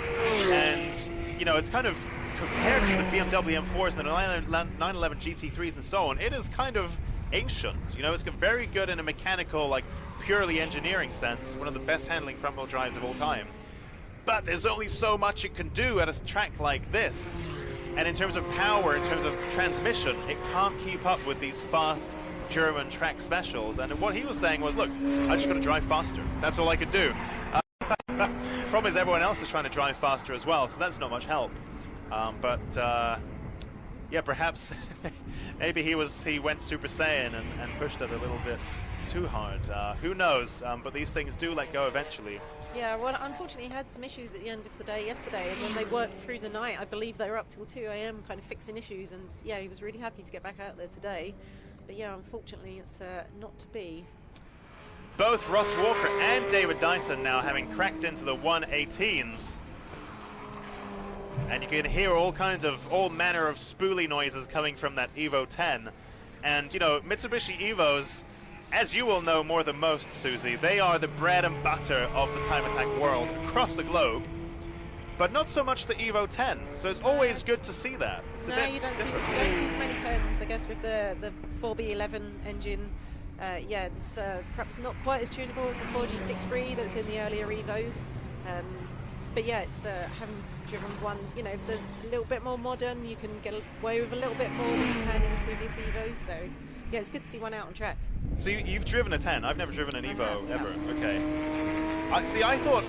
And you know, it's kind of compared to the BMW M4s and the 911 GT3s and so on. It is kind of ancient. You know, it's very good in a mechanical, like purely engineering sense. One of the best handling front-wheel drives of all time. But there's only so much it can do at a track like this. And in terms of power, in terms of transmission, it can't keep up with these fast German track specials. And what he was saying was, look, I just got to drive faster. That's all I could do. Problem is everyone else is trying to drive faster as well, so that's not much help. Yeah, perhaps maybe he went Super Saiyan and pushed it a little bit too hard. Who knows? But these things do let go eventually. Yeah, well, unfortunately, he had some issues at the end of the day yesterday, and then they worked through the night. I believe they were up till 2 a.m. kind of fixing issues, and yeah, he was really happy to get back out there today. But yeah, unfortunately, it's not to be. Both Ross Walker and David Dyson now having cracked into the 118s. And you can hear all manner of spoolie noises coming from that Evo 10. And, you know, Mitsubishi Evos, as you will know more than most, Susie, they are the bread and butter of the time attack world across the globe. But not so much the Evo 10, so it's always good to see that. It's no, you don't see so many 10s, I guess, with the 4B11 engine. Yeah, it's perhaps not quite as tunable as the 4G63 that's in the earlier Evos. But yeah, it's having driven one, you know, there's a little bit more modern. You can get away with a little bit more than you can in the previous Evos. So yeah, it's good to see one out on track. So you've driven a 10. I've never driven an Evo ever. Okay. I thought,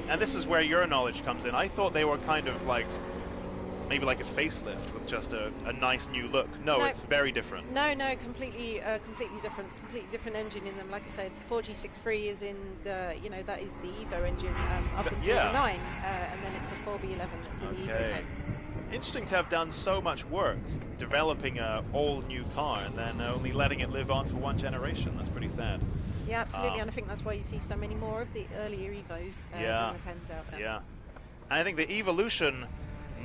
and this is where your knowledge comes in, I thought they were kind of like, maybe like a facelift with just a nice new look. No, it's very different. No, completely different engine in them. Like I said, 4G63 is in the, you know, that is the Evo engine up until the 9, and then it's the 4B11 that's in the Evo 10. Interesting to have done so much work developing a all-new car and then only letting it live on for one generation. That's pretty sad. Yeah, absolutely, and I think that's why you see so many more of the earlier Evos than the 10s out there. Yeah, and I think the Evolution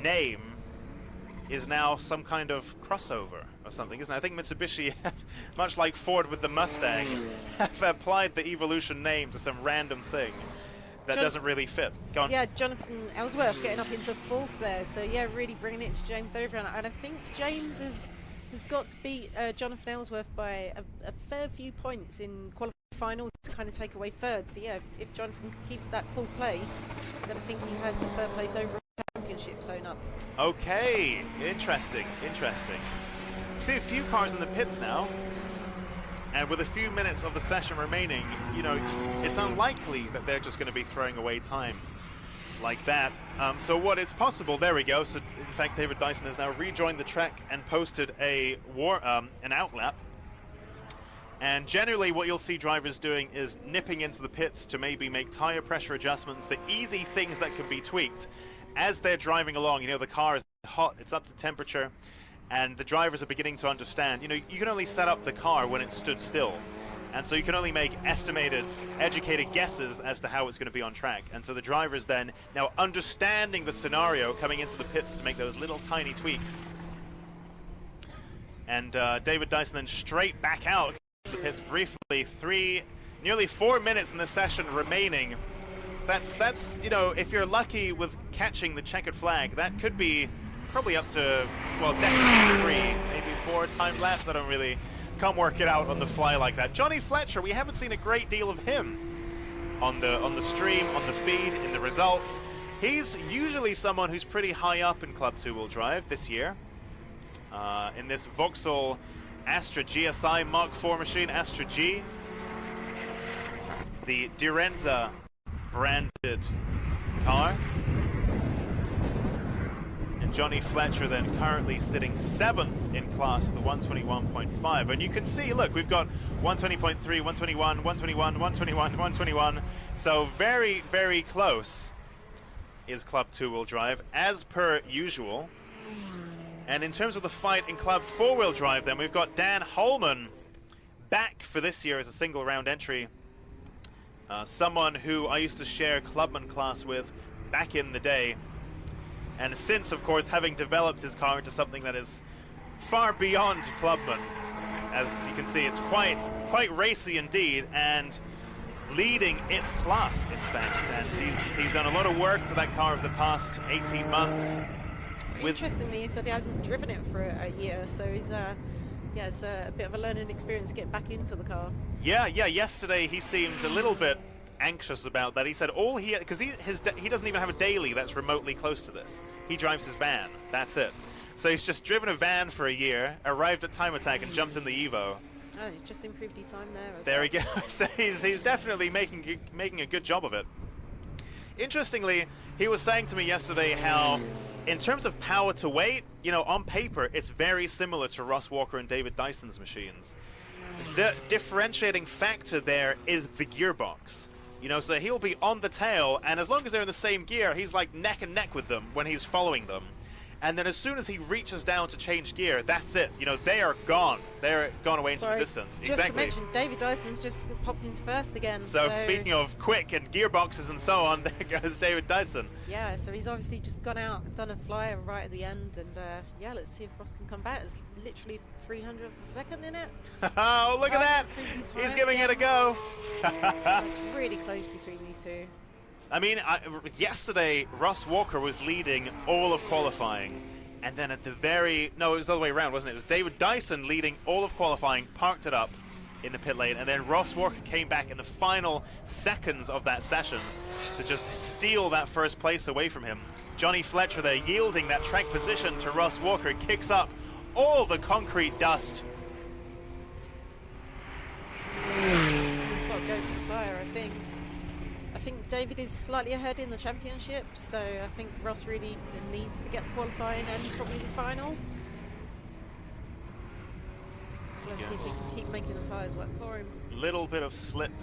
name is now some kind of crossover or something, isn't it? I think Mitsubishi, much like Ford with the Mustang, have applied the Evolution name to some random thing that doesn't really fit. Go on. Yeah, Jonathan Ellsworth getting up into 4th there, so yeah, really bringing it to James Dover, and I think James has got to beat Jonathan Ellsworth by a fair few points in qualifying final to kind of take away 3rd. So yeah, if Jonathan can keep that 4th place, then I think he has the 3rd place over championship sewn up. Okay, interesting. See a few cars in the pits now, and with a few minutes of the session remaining, you know, it's unlikely that they're just going to be throwing away time like that. So what it's possible, there we go. So in fact, David Dyson has now rejoined the track and posted an outlap. And generally what you'll see drivers doing is nipping into the pits to maybe make tire pressure adjustments, the easy things that can be tweaked as they're driving along. You know, the car is hot, it's up to temperature, and the drivers are beginning to understand, you know, you can only set up the car when it's stood still. And so you can only make estimated, educated guesses as to how it's going to be on track. And so the drivers then, now understanding the scenario, coming into the pits to make those little tiny tweaks. And David Dyson then straight back out to the pits briefly. Nearly 4 minutes in the session remaining. That's you know, if you're lucky with catching the checkered flag, that could be probably up to, well, definitely 3, maybe 4 time laps. I don't really can't work it out on the fly like that. Johnny Fletcher, we haven't seen a great deal of him on the stream, on the feed, in the results. He's usually someone who's pretty high up in Club 2-wheel drive this year. In this Vauxhall Astra GSI Mark IV machine, Astra G, the Durenza branded car. And Johnny Fletcher then currently sitting 7th in class with the 121.5. And you can see, look, we've got 120.3, 121, 121, 121, 121. So very, very close is Club 2-wheel drive, as per usual. And in terms of the fight in Club 4-wheel drive, then we've got Dan Holman back for this year as a single round entry. Someone who I used to share clubman class with back in the day. And since, of course, having developed his car into something that is far beyond clubman. As you can see, it's quite racy indeed, and leading its class, in fact. And he's done a lot of work to that car over the past 18 months. Interestingly, he said he hasn't driven it for a year, so he's yeah, it's a bit of a learning experience getting back into the car. Yeah. Yesterday he seemed a little bit anxious about that. He said because he doesn't even have a daily that's remotely close to this. He drives his van. That's it. So he's just driven a van for a year, arrived at Time Attack, and jumped in the Evo. Oh, he's just improved his time there. There we go. So he's definitely making a good job of it. Interestingly, he was saying to me yesterday how, in terms of power to weight, you know, on paper, it's very similar to Ross Walker and David Dyson's machines. The differentiating factor there is the gearbox. You know, so he'll be on the tail, and as long as they're in the same gear, he's like neck and neck with them when he's following them. And then as soon as he reaches down to change gear, that's it. You know, they are gone. They're gone away into the distance. Just to mention, David Dyson's just popped into first again. So speaking of quick and gearboxes and so on, there goes David Dyson. Yeah, so he's obviously just gone out and done a flyer right at the end. And yeah, let's see if Ross can come back. There's literally 300th of a second in it. Oh, look at that. He's giving it a go. It's really close between these two. I mean, yesterday, Ross Walker was leading all of qualifying, and then at the no, it was the other way around, wasn't it? It was David Dyson leading all of qualifying, parked it up in the pit lane, and then Ross Walker came back in the final seconds of that session to just steal that first place away from him. Johnny Fletcher there yielding that track position to Ross Walker, kicks up all the concrete dust. He's got to go for the fire, I think. I think David is slightly ahead in the championship, so I think Ross really needs to get qualifying and probably the final. So let's see if we can keep making the tyres work for him. Little bit of slip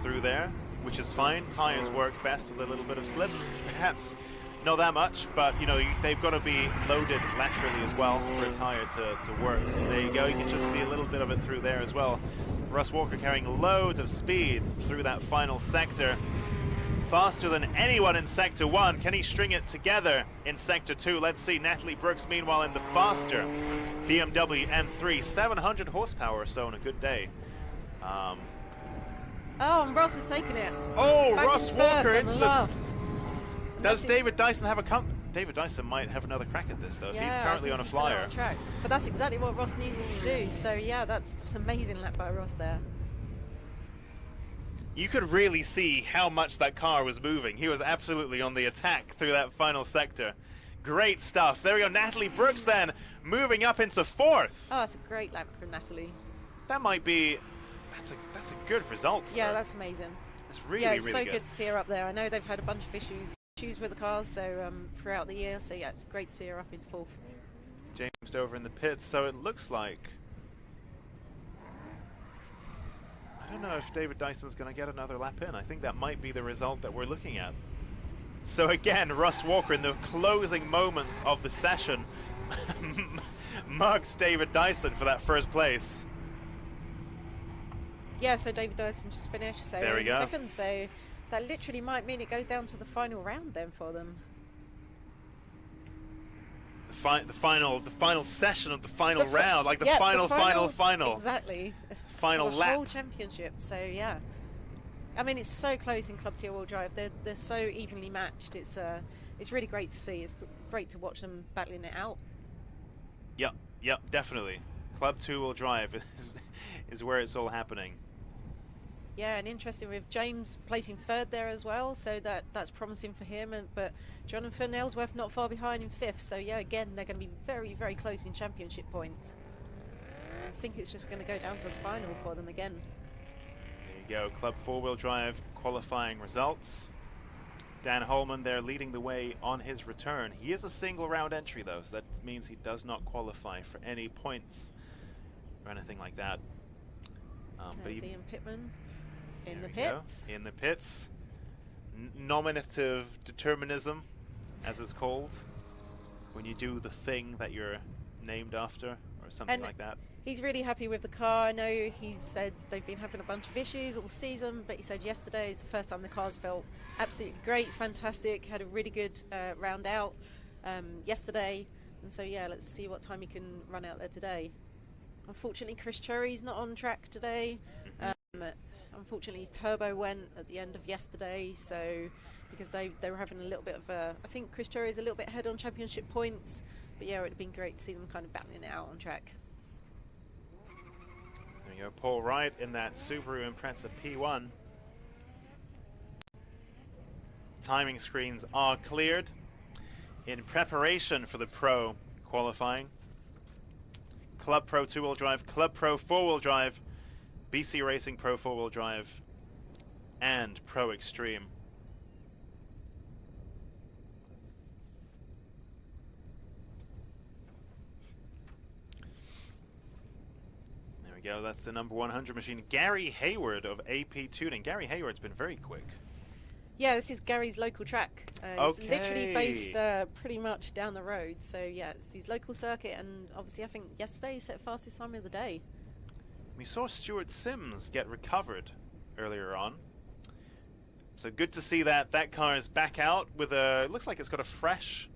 through there, which is fine. Tyres work best with a little bit of slip. Perhaps not that much, but you know, they've got to be loaded laterally as well for a tyre to work. There you go, you can just see a little bit of it through there as well. Russ Walker carrying loads of speed through that final sector. Faster than anyone in Sector 1. Can he string it together in Sector 2? Let's see. Natalie Brooks, meanwhile, in the faster BMW M3. 700 horsepower or so on a good day. Oh, and Ross is taking it. Oh, Ross Walker into last. Does David Dyson have a David Dyson might have another crack at this, though. Yeah, he's currently on a flyer. On track. But that's exactly what Ross needs to do. So, yeah, that's amazing lap by Ross there. You could really see how much that car was moving. He was absolutely on the attack through that final sector. Great stuff. There we go. Natalie Brooks then moving up into fourth. Oh, that's a great lap from Natalie. That might be... That's a good result for her. That's amazing. It's really, yeah, it's really so good to see her up there. I know they've had a bunch of issues with the cars throughout the year, so yeah, it's great to see her up in fourth. James Dover in the pits, so it looks like... I don't know if David Dyson's going to get another lap in. I think that might be the result that we're looking at. So again, Russ Walker in the closing moments of the session mugs David Dyson for that first place. Yeah, so David Dyson just finished, so there we go. Second, so that literally might mean it goes down to the final round then for them. The final session of the final round, like the final. Exactly. Final lap. The whole championship, so yeah. I mean, it's so close in Club Tier Wheel Drive. They're so evenly matched. It's really great to see. It's great to watch them battling it out. Yep, definitely. Club 2-wheel drive is where it's all happening. Yeah, and interesting with James placing third there as well, so that's promising for him. But Jonathan Ellsworth not far behind in fifth. So yeah, again, they're going to be very, very close in championship points. I think it's just going to go down to the final for them again. There you go, Club 4-wheel drive qualifying results. Dan Holman there leading the way on his return. He is a single round entry though, so that means he does not qualify for any points or anything like that. There's Ian Pittman in the pits. In the pits. Nominative determinism, as it's called, when you do the thing that you're named after or something like that. He's really happy with the car. I know he said they've been having a bunch of issues all season, but he said yesterday is the first time the cars felt absolutely great, fantastic, had a really good round out yesterday. And so, yeah, let's see what time he can run out there today. Unfortunately, Chris Cherry's not on track today. Unfortunately, his turbo went at the end of yesterday, so because they were having a little bit of a... I think Chris Cherry's a little bit ahead on championship points, but yeah, it would have been great to see them kind of battling it out on track. There you go, Paul Wright in that Subaru Impreza P1. Timing screens are cleared in preparation for the Pro qualifying. Club Pro 2-wheel drive, Club Pro 4-wheel drive, BC Racing Pro 4-wheel drive, and Pro Extreme. There we go, that's the number 100 machine. Gary Hayward of AP Tuning. Gary Hayward's been very quick. Yeah, this is Gary's local track. It's literally based pretty much down the road. So yeah, it's his local circuit, and obviously I think yesterday he set fastest time of the day. We saw Stuart Sims get recovered earlier on. So good to see that that car is back out with a, it looks like it's got a fresh,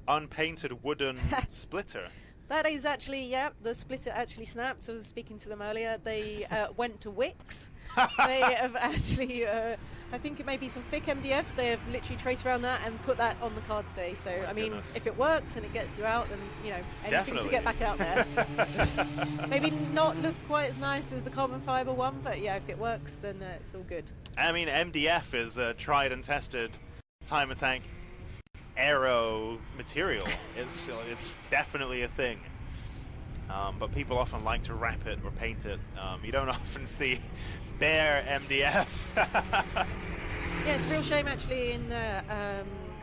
unpainted wooden splitter. That is actually, yeah, the splitter actually snapped. I was speaking to them earlier. They went to Wix. They have actually, I think it may be some thick MDF. They have literally traced around that and put that on the car today. So, I mean, if it works and it gets you out, then, you know, anything to get back out there. Maybe not look quite as nice as the carbon fiber one, but yeah, if it works, then it's all good. I mean, MDF is a tried and tested time attack aero material. It's definitely a thing. But people often like to wrap it or paint it. You don't often see bare MDF. Yeah, it's a real shame actually in the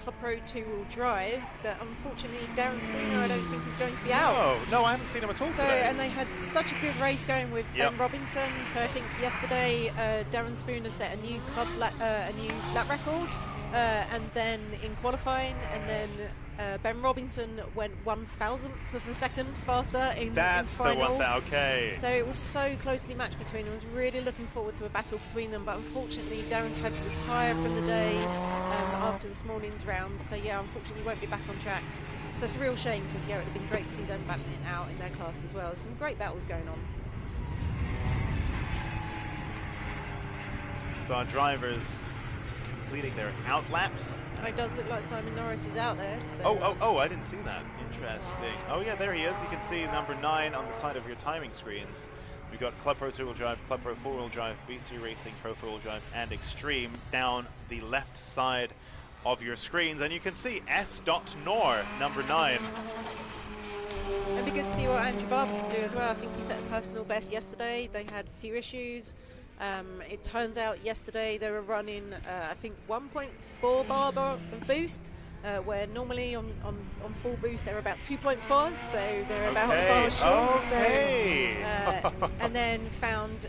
Club Pro 2-wheel drive that unfortunately Darren Spooner I don't think is going to be out. No, I haven't seen him at all today. And they had such a good race going with Ben Robinson. So I think yesterday Darren Spooner set a new lap record, and then in qualifying, and then Ben Robinson went 1,000th of a second faster in That's in final. The 1,000, okay. So it was so closely matched between them. I was really looking forward to a battle between them, but unfortunately Darren's had to retire from the day after this morning's round. So yeah, unfortunately won't be back on track. So it's a real shame because yeah, it would have been great to see them battling it out in their class as well. Some great battles going on. So our drivers completing their out laps. It does look like Simon Norris is out there. So oh, I didn't see that. Interesting. Oh yeah, there he is. You can see number 9 on the side of your timing screens. We've got Club Pro 2-wheel drive, Club Pro 4-wheel drive, BC Racing Pro 4-wheel drive, and Extreme down the left side of your screens. And you can see S. Nor, number 9. It'd be good to see what Andrew Barber can do as well. I think he set a personal best yesterday. They had a few issues. It turns out yesterday they were running, I think, 1.4 bar of boost, where normally on full boost they're about 2.4, so they're about a bar short. Okay. So, and then found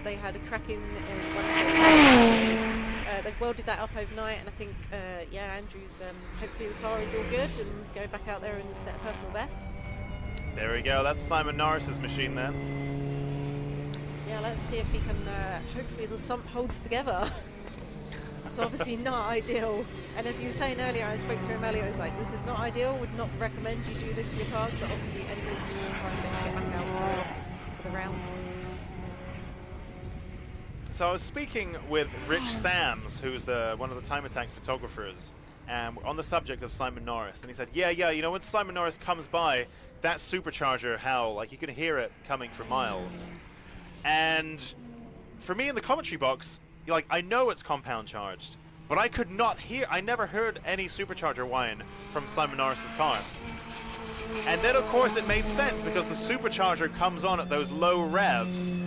they had a crack in one of the parts. They've welded that up overnight, and I think, yeah, Andrew's, hopefully the car is all good and go back out there and set a personal best. There we go, that's Simon Norris's machine then. Yeah, let's see if he can, hopefully the sump holds together. It's obviously not ideal. And as you were saying earlier, I spoke to him earlier, I was like, this is not ideal, would not recommend you do this to your cars, but obviously anything to just try and get back out for the rounds. So I was speaking with Rich Sams, who's one of the time attack photographers, on the subject of Simon Norris, and he said, yeah, you know, when Simon Norris comes by, that supercharger howl, like you can hear it coming for miles. And for me in the commentary box, like, I know it's compound charged, but I could not hear, I never heard any supercharger whine from Simon Norris's car. And then of course it made sense because the supercharger comes on at those low revs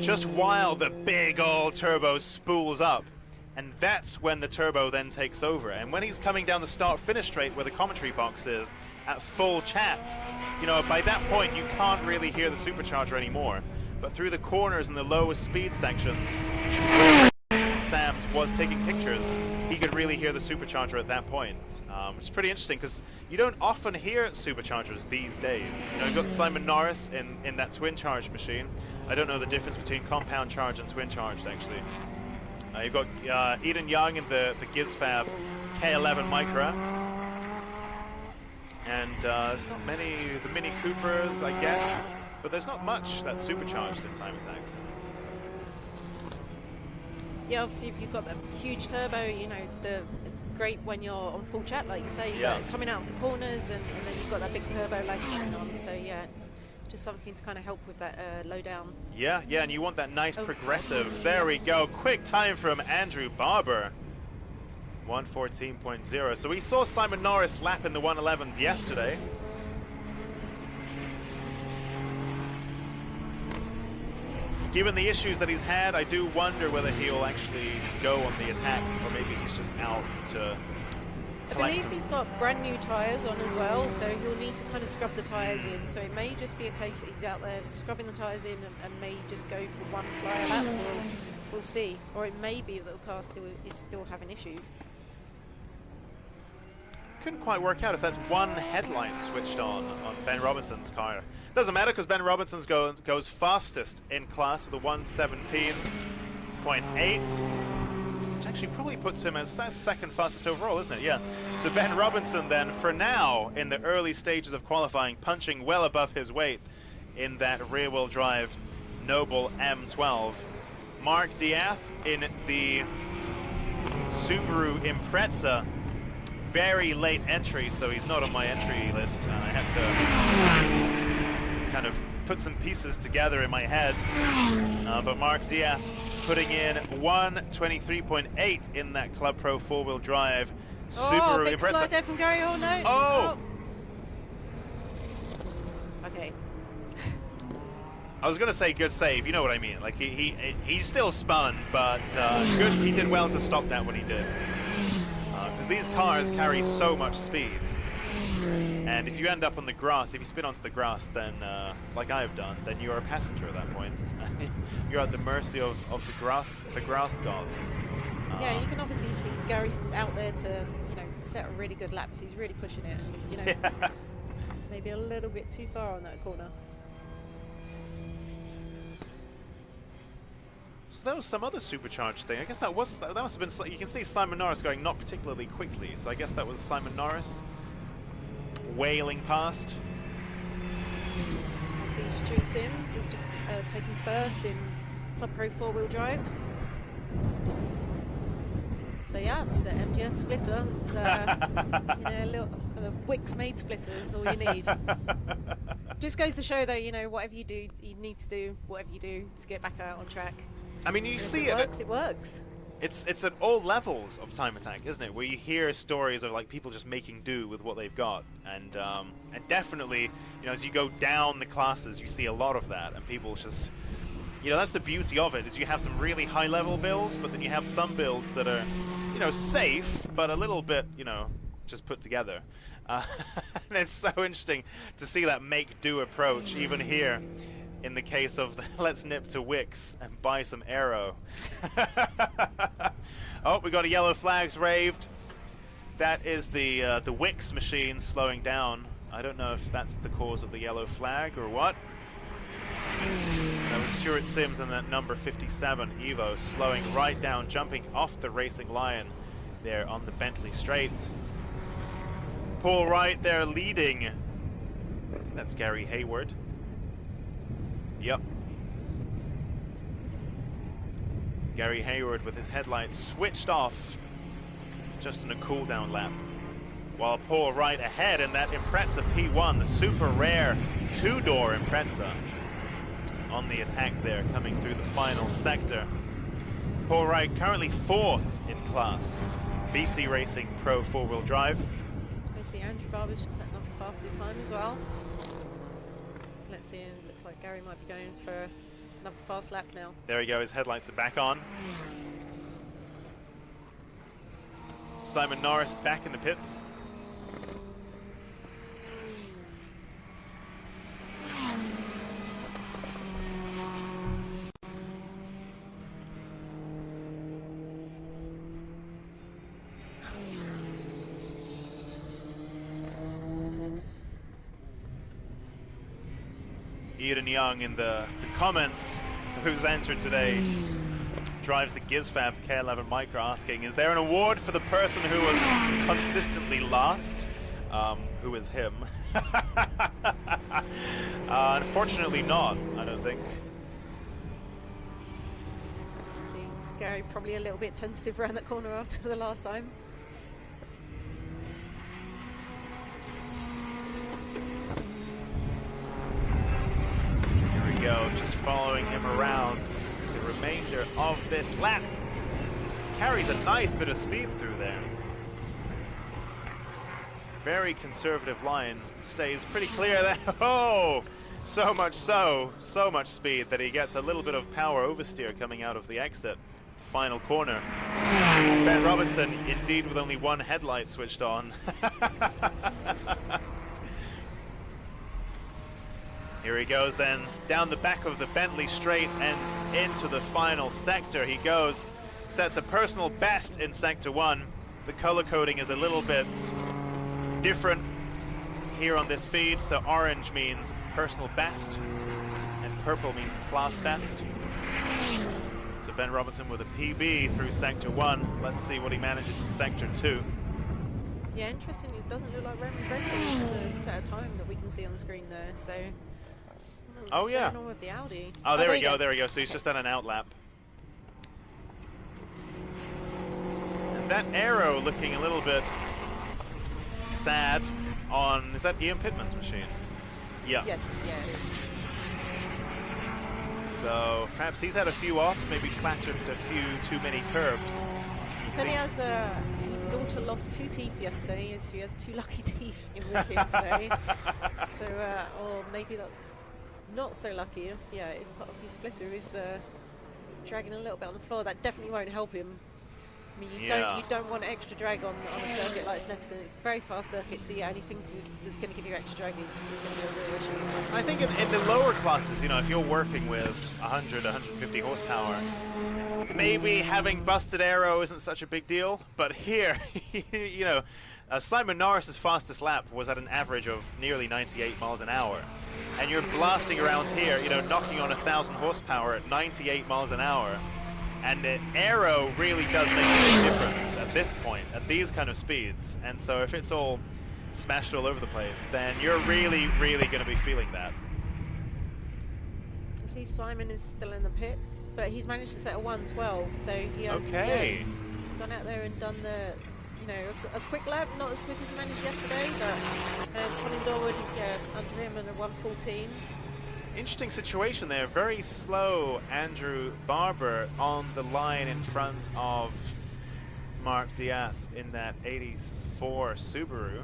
just while the big old turbo spools up. And that's when the turbo then takes over. And when he's coming down the start-finish straight where the commentary box is at full chat, you know, by that point you can't really hear the supercharger anymore. But through the corners and the lowest speed sections, where Sams was taking pictures, he could really hear the supercharger at that point, which is pretty interesting because you don't often hear superchargers these days. You know, you've got Simon Norris in that twin charge machine. I don't know the difference between compound charge and twin charged actually. You've got Eden Young in the GizFab K11 Micra. And there's not many, the Mini Coopers, I guess, but there's not much that's supercharged in Time Attack. Yeah, obviously if you've got that huge turbo, you know, it's great when you're on full chat, like you say, coming out of the corners, and then you've got that big turbo lag going on. So yeah, it's just something to kind of help with that low down. Yeah, and you want that nice progressive. There we go. Quick time from Andrew Barber. 1:14.0. So we saw Simon Norris lap in the 111s yesterday. Given the issues that he's had, I do wonder whether he'll actually go on the attack, or maybe he's just out to I believe he's got brand new tyres on as well, so he'll need to kind of scrub the tyres in. So it may just be a case that he's out there scrubbing the tyres in and may just go for one flyer lap. We'll see. Or it may be that the car is still having issues. Couldn't quite work out if that's one headlight switched on Ben Robinson's car. Doesn't matter, because Ben Robinson's goes fastest in class with a 1:17.8, which actually probably puts him as that's second fastest overall, isn't it? Yeah. So Ben Robinson then, for now, in the early stages of qualifying, punching well above his weight in that rear-wheel drive Noble M12. Mark Diath in the Subaru Impreza. Very late entry, so he's not on my entry list, and I had to kind of put some pieces together in my head. But Mark Diath putting in 1:23.8 in that Club Pro four-wheel drive Subaru big Impreza. slide there from Gary. Oh no! Oh! Okay. I was gonna say good save. You know what I mean? Like he still spun, but good. He did well to stop that when he did. Because these cars carry so much speed, and if you end up on the grass, if you spin onto the grass, then like I've done, then you're a passenger at that point. You're at the mercy of the grass gods. Yeah, you can obviously see Gary's out there to set a really good lap. So he's really pushing it. Maybe a little bit too far on that corner. So that was some other supercharged thing. I guess that must have been. You can see Simon Norris going not particularly quickly. So I guess that was Simon Norris wailing past. I see Stu Sims is just taking first in Club Pro four-wheel drive. So yeah, the MGF splitter. It's the Wix-made splitters. All you need. Just goes to show, though, whatever you do, you need to do whatever you do to get back out on track. I mean, you see it. It works. It's at all levels of Time Attack, isn't it? Where you hear stories of like people just making do with what they've got, and definitely, as you go down the classes, you see a lot of that, and people just, that's the beauty of it, is you have some really high-level builds, but then you have some builds that are, safe, but a little bit, just put together. And it's so interesting to see that make-do approach, even here. In the case of the let's nip to Wix and buy some aero. Oh, we got a yellow flags raved. That is the Wix machine slowing down. I don't know if that's the cause of the yellow flag or what. That was Stuart Sims and that number 57 Evo slowing right down, jumping off the racing line there on the Bentley straight. Paul Wright there leading. I think that's Gary Hayward. Yep. Gary Hayward with his headlights switched off just in a cool-down lap. While Paul Wright ahead in that Impreza P1, the super rare two-door Impreza on the attack there, coming through the final sector. Paul Wright currently 4th in class. BC Racing Pro four-wheel drive. I see Andrew Barber's just setting up the fastest time as well. Let's see, it looks like Gary might be going for another fast lap now. There we go, his headlights are back on. Simon Norris back in the pits. Eden Young in the comments, who's entered today, drives the Gizfab K11 Micro, asking, is there an award for the person who was consistently last? who is him. Unfortunately not, I don't think. See, Gary probably a little bit tentative around the corner after the last time. Here we go, just following him around the remainder of this lap. Carries a nice bit of speed through there. Very conservative line, stays pretty clear there. Oh, so much speed that he gets a little bit of power oversteer coming out of the exit, the final corner. Ben Robertson, indeed, with only one headlight switched on. Here he goes then, down the back of the Bentley straight and into the final sector he goes. Sets a personal best in Sector 1. The color coding is a little bit different here on this feed, so orange means personal best and purple means class best. So Ben Robertson with a PB through Sector 1. Let's see what he manages in Sector 2. Yeah, interesting. It doesn't look like Roman Brendan's set a time that we can see on the screen there, so oh yeah, going on with the Audi? Oh, there we go, there we go. So he's just done an outlap. And that arrow looking a little bit sad on, is that Ian Pittman's machine? Yeah. Yes, yeah, it is. So perhaps he's had a few offs, maybe clattered a few too many curbs. He said he has his daughter lost 2 teeth yesterday, so he has 2 lucky teeth in with him today. So, or maybe that's not so lucky if, yeah, if part of his splitter is dragging a little bit on the floor. That definitely won't help him. I mean, you don't want extra drag on a circuit like Snetterton. It's a very fast circuit, so yeah, anything that's going to give you extra drag is going to be a real issue. I think in the lower classes, you know, if you're working with 100, 150 horsepower, maybe having busted aero isn't such a big deal. But here, you know, Simon Norris's fastest lap was at an average of nearly 98 miles an hour. And you're blasting around here, you know, knocking on 1,000 horsepower at 98 miles an hour. And the aero really does make a big difference at this point, at these kind of speeds. And so if it's all smashed all over the place, then you're really, really going to be feeling that. I see Simon is still in the pits, but he's managed to set a 1:12, so he has he's gone out there and done the, you know, a quick lap, not as quick as he managed yesterday, but Colin Dorwood is under him and a 1:14. Interesting situation there. Very slow Andrew Barber on the line in front of Mark Diath in that 84 Subaru,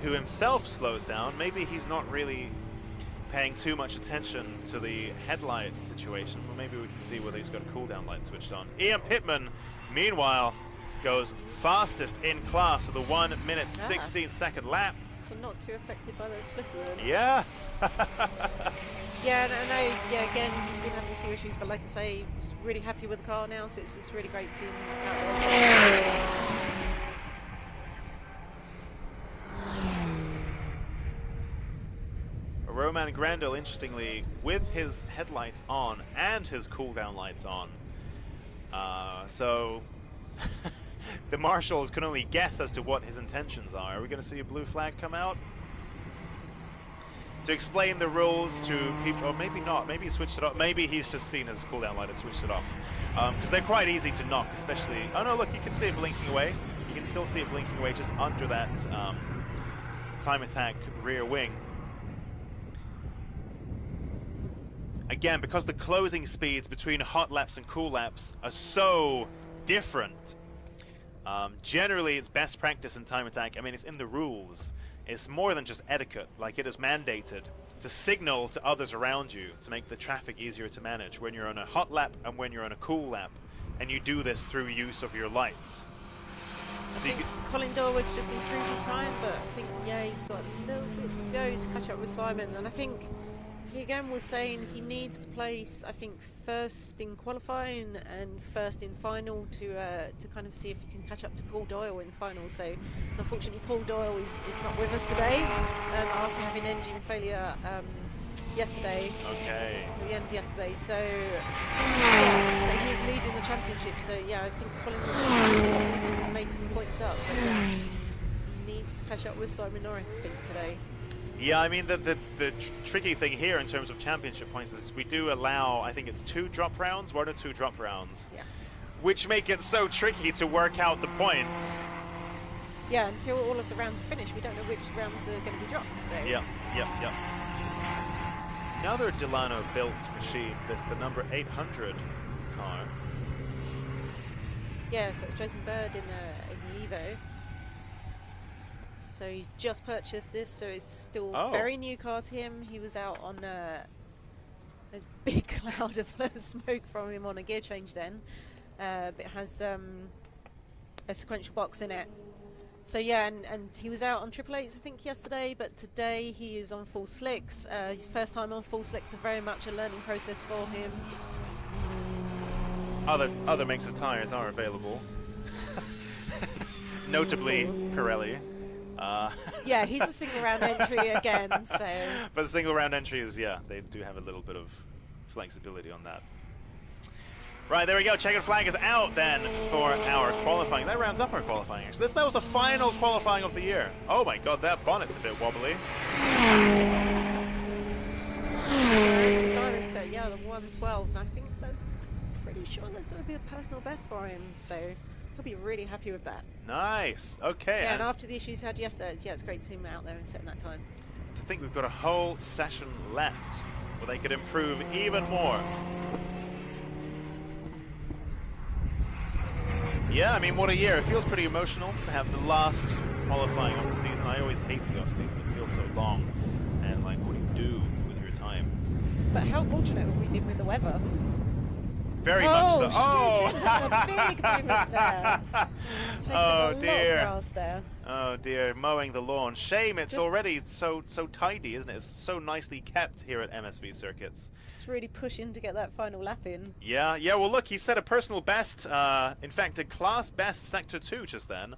who himself slows down. Maybe he's not really paying too much attention to the headlight situation. Well, maybe we can see whether he's got a cool-down light switched on. Ian Pittman, meanwhile, goes fastest in class with a 1 minute 16-second lap. So not too affected by the splitter then. Yeah. Yeah, and I know, yeah, again, he's been having a few issues, but like I say, he's really happy with the car now, so it's really great to see him out there. Roman Grandel, interestingly, with his headlights on and his cool-down lights on. So the marshals can only guess as to what his intentions are. Are we going to see a blue flag come out? To explain the rules to people, or maybe not, maybe he switched it off, maybe he's just seen his cool-down light and switched it off. Because they're quite easy to knock, especially, oh no, look, you can see it blinking away. You can still see it blinking away just under that time attack rear wing. Again, because the closing speeds between hot laps and cool laps are so different, generally it's best practice in time attack. I mean, it's in the rules. It's more than just etiquette. Like, it is mandated to signal to others around you to make the traffic easier to manage when you're on a hot lap and when you're on a cool lap. And you do this through use of your lights. So you Colin Dorwood's just improved his time, but I think, yeah, he's got a little bit to go to catch up with Simon. And I think he again was saying he needs to place, I think, first in qualifying and first in final to kind of see if he can catch up to Paul Doyle in the final. So unfortunately Paul Doyle is not with us today after having engine failure yesterday. Okay. At the end of yesterday, so yeah, he is leading the championship. So yeah, I think Colin is see if he can make some points up. But, yeah, he needs to catch up with Simon Norris, I think, today. Yeah, I mean, the tricky thing here in terms of championship points is we do allow, I think it's 2 drop rounds, 1 or 2 drop rounds, yeah, which make it so tricky to work out the points. Yeah, until all of the rounds are finished, we don't know which rounds are going to be dropped. So Yep. Another Delano-built machine. This the number 800 car. yeah, so it's Jason Bird in the Evo. So he just purchased this, so it's still a very new car to him. He was out on there's a big cloud of smoke from him on a gear change then. But it has a sequential box in it. So yeah, and he was out on Triple Eights, I think, yesterday, but today he is on full slicks. His first time on full slicks, are very much a learning process for him. Other makes of tires are available. Notably Pirelli. Yeah, he's a single round entry again, so. But single round entries, yeah, they do have a little bit of flexibility on that. Right, there we go. Checkered flag is out then for our qualifying. That rounds up our qualifying, actually. That was the final qualifying of the year. Oh my god, that bonnet's a bit wobbly. So yeah, the 112. I think I'm pretty sure there's going to be a personal best for him, so he'll be really happy with that. Nice. Okay. Yeah, and after the issues he had yesterday, yeah, it's great to see him out there and setting that time. To think we've got a whole session left where they could improve even more. Yeah, I mean, what a year. It feels pretty emotional to have the last qualifying of the season. I always hate the off-season. It feels so long. And, like, what do you do with your time? But how fortunate have we been with the weather? Very much so. Oh! A big movement there. Taking a dear. lot of grass there. Oh, dear. Mowing the lawn. Shame it's already so tidy, isn't it? It's so nicely kept here at MSV Circuits. Just really pushing to get that final lap in. Yeah, well, look, he set a personal best, in fact, a class best Sector 2 just then.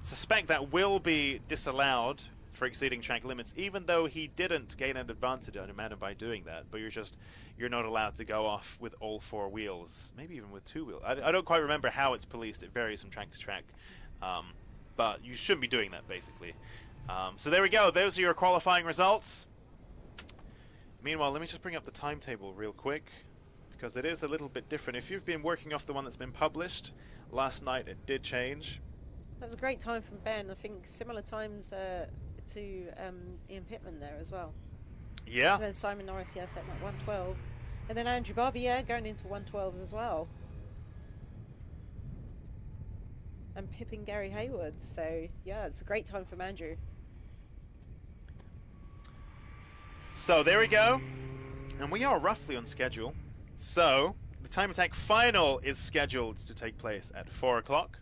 Suspect that will be disallowed for exceeding track limits, even though he didn't gain an advantage on Amanda by doing that. But you're not allowed to go off with all 4 wheels, maybe even with 2 wheels. I don't quite remember how it's policed. It varies from track to track. But you shouldn't be doing that, basically. So there we go. Those are your qualifying results. Meanwhile, let me just bring up the timetable real quick, because it is a little bit different. If you've been working off the one that's been published, last night it did change. That was a great time from Ben. I think similar times to Ian Pittman there as well. Yeah. And then Simon Norris, yeah, setting that 112. And then Andrew Barbie, yeah, going into 112 as well. And pipping Gary Hayward. So, yeah, it's a great time from Andrew. So there we go. And we are roughly on schedule. So the Time Attack final is scheduled to take place at 4 o'clock.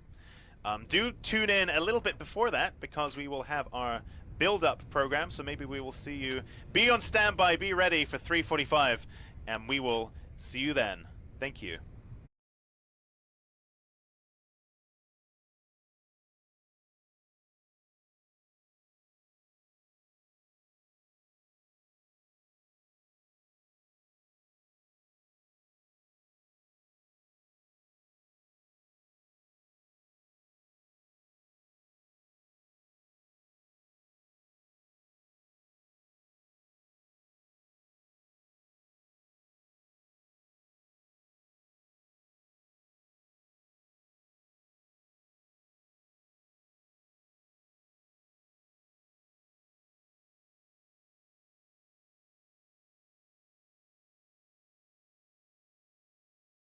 Do tune in a little bit before that, because we will have our build-up program. So maybe we will see you. Be on standby, be ready for 3:45, and we will see you then. Thank you.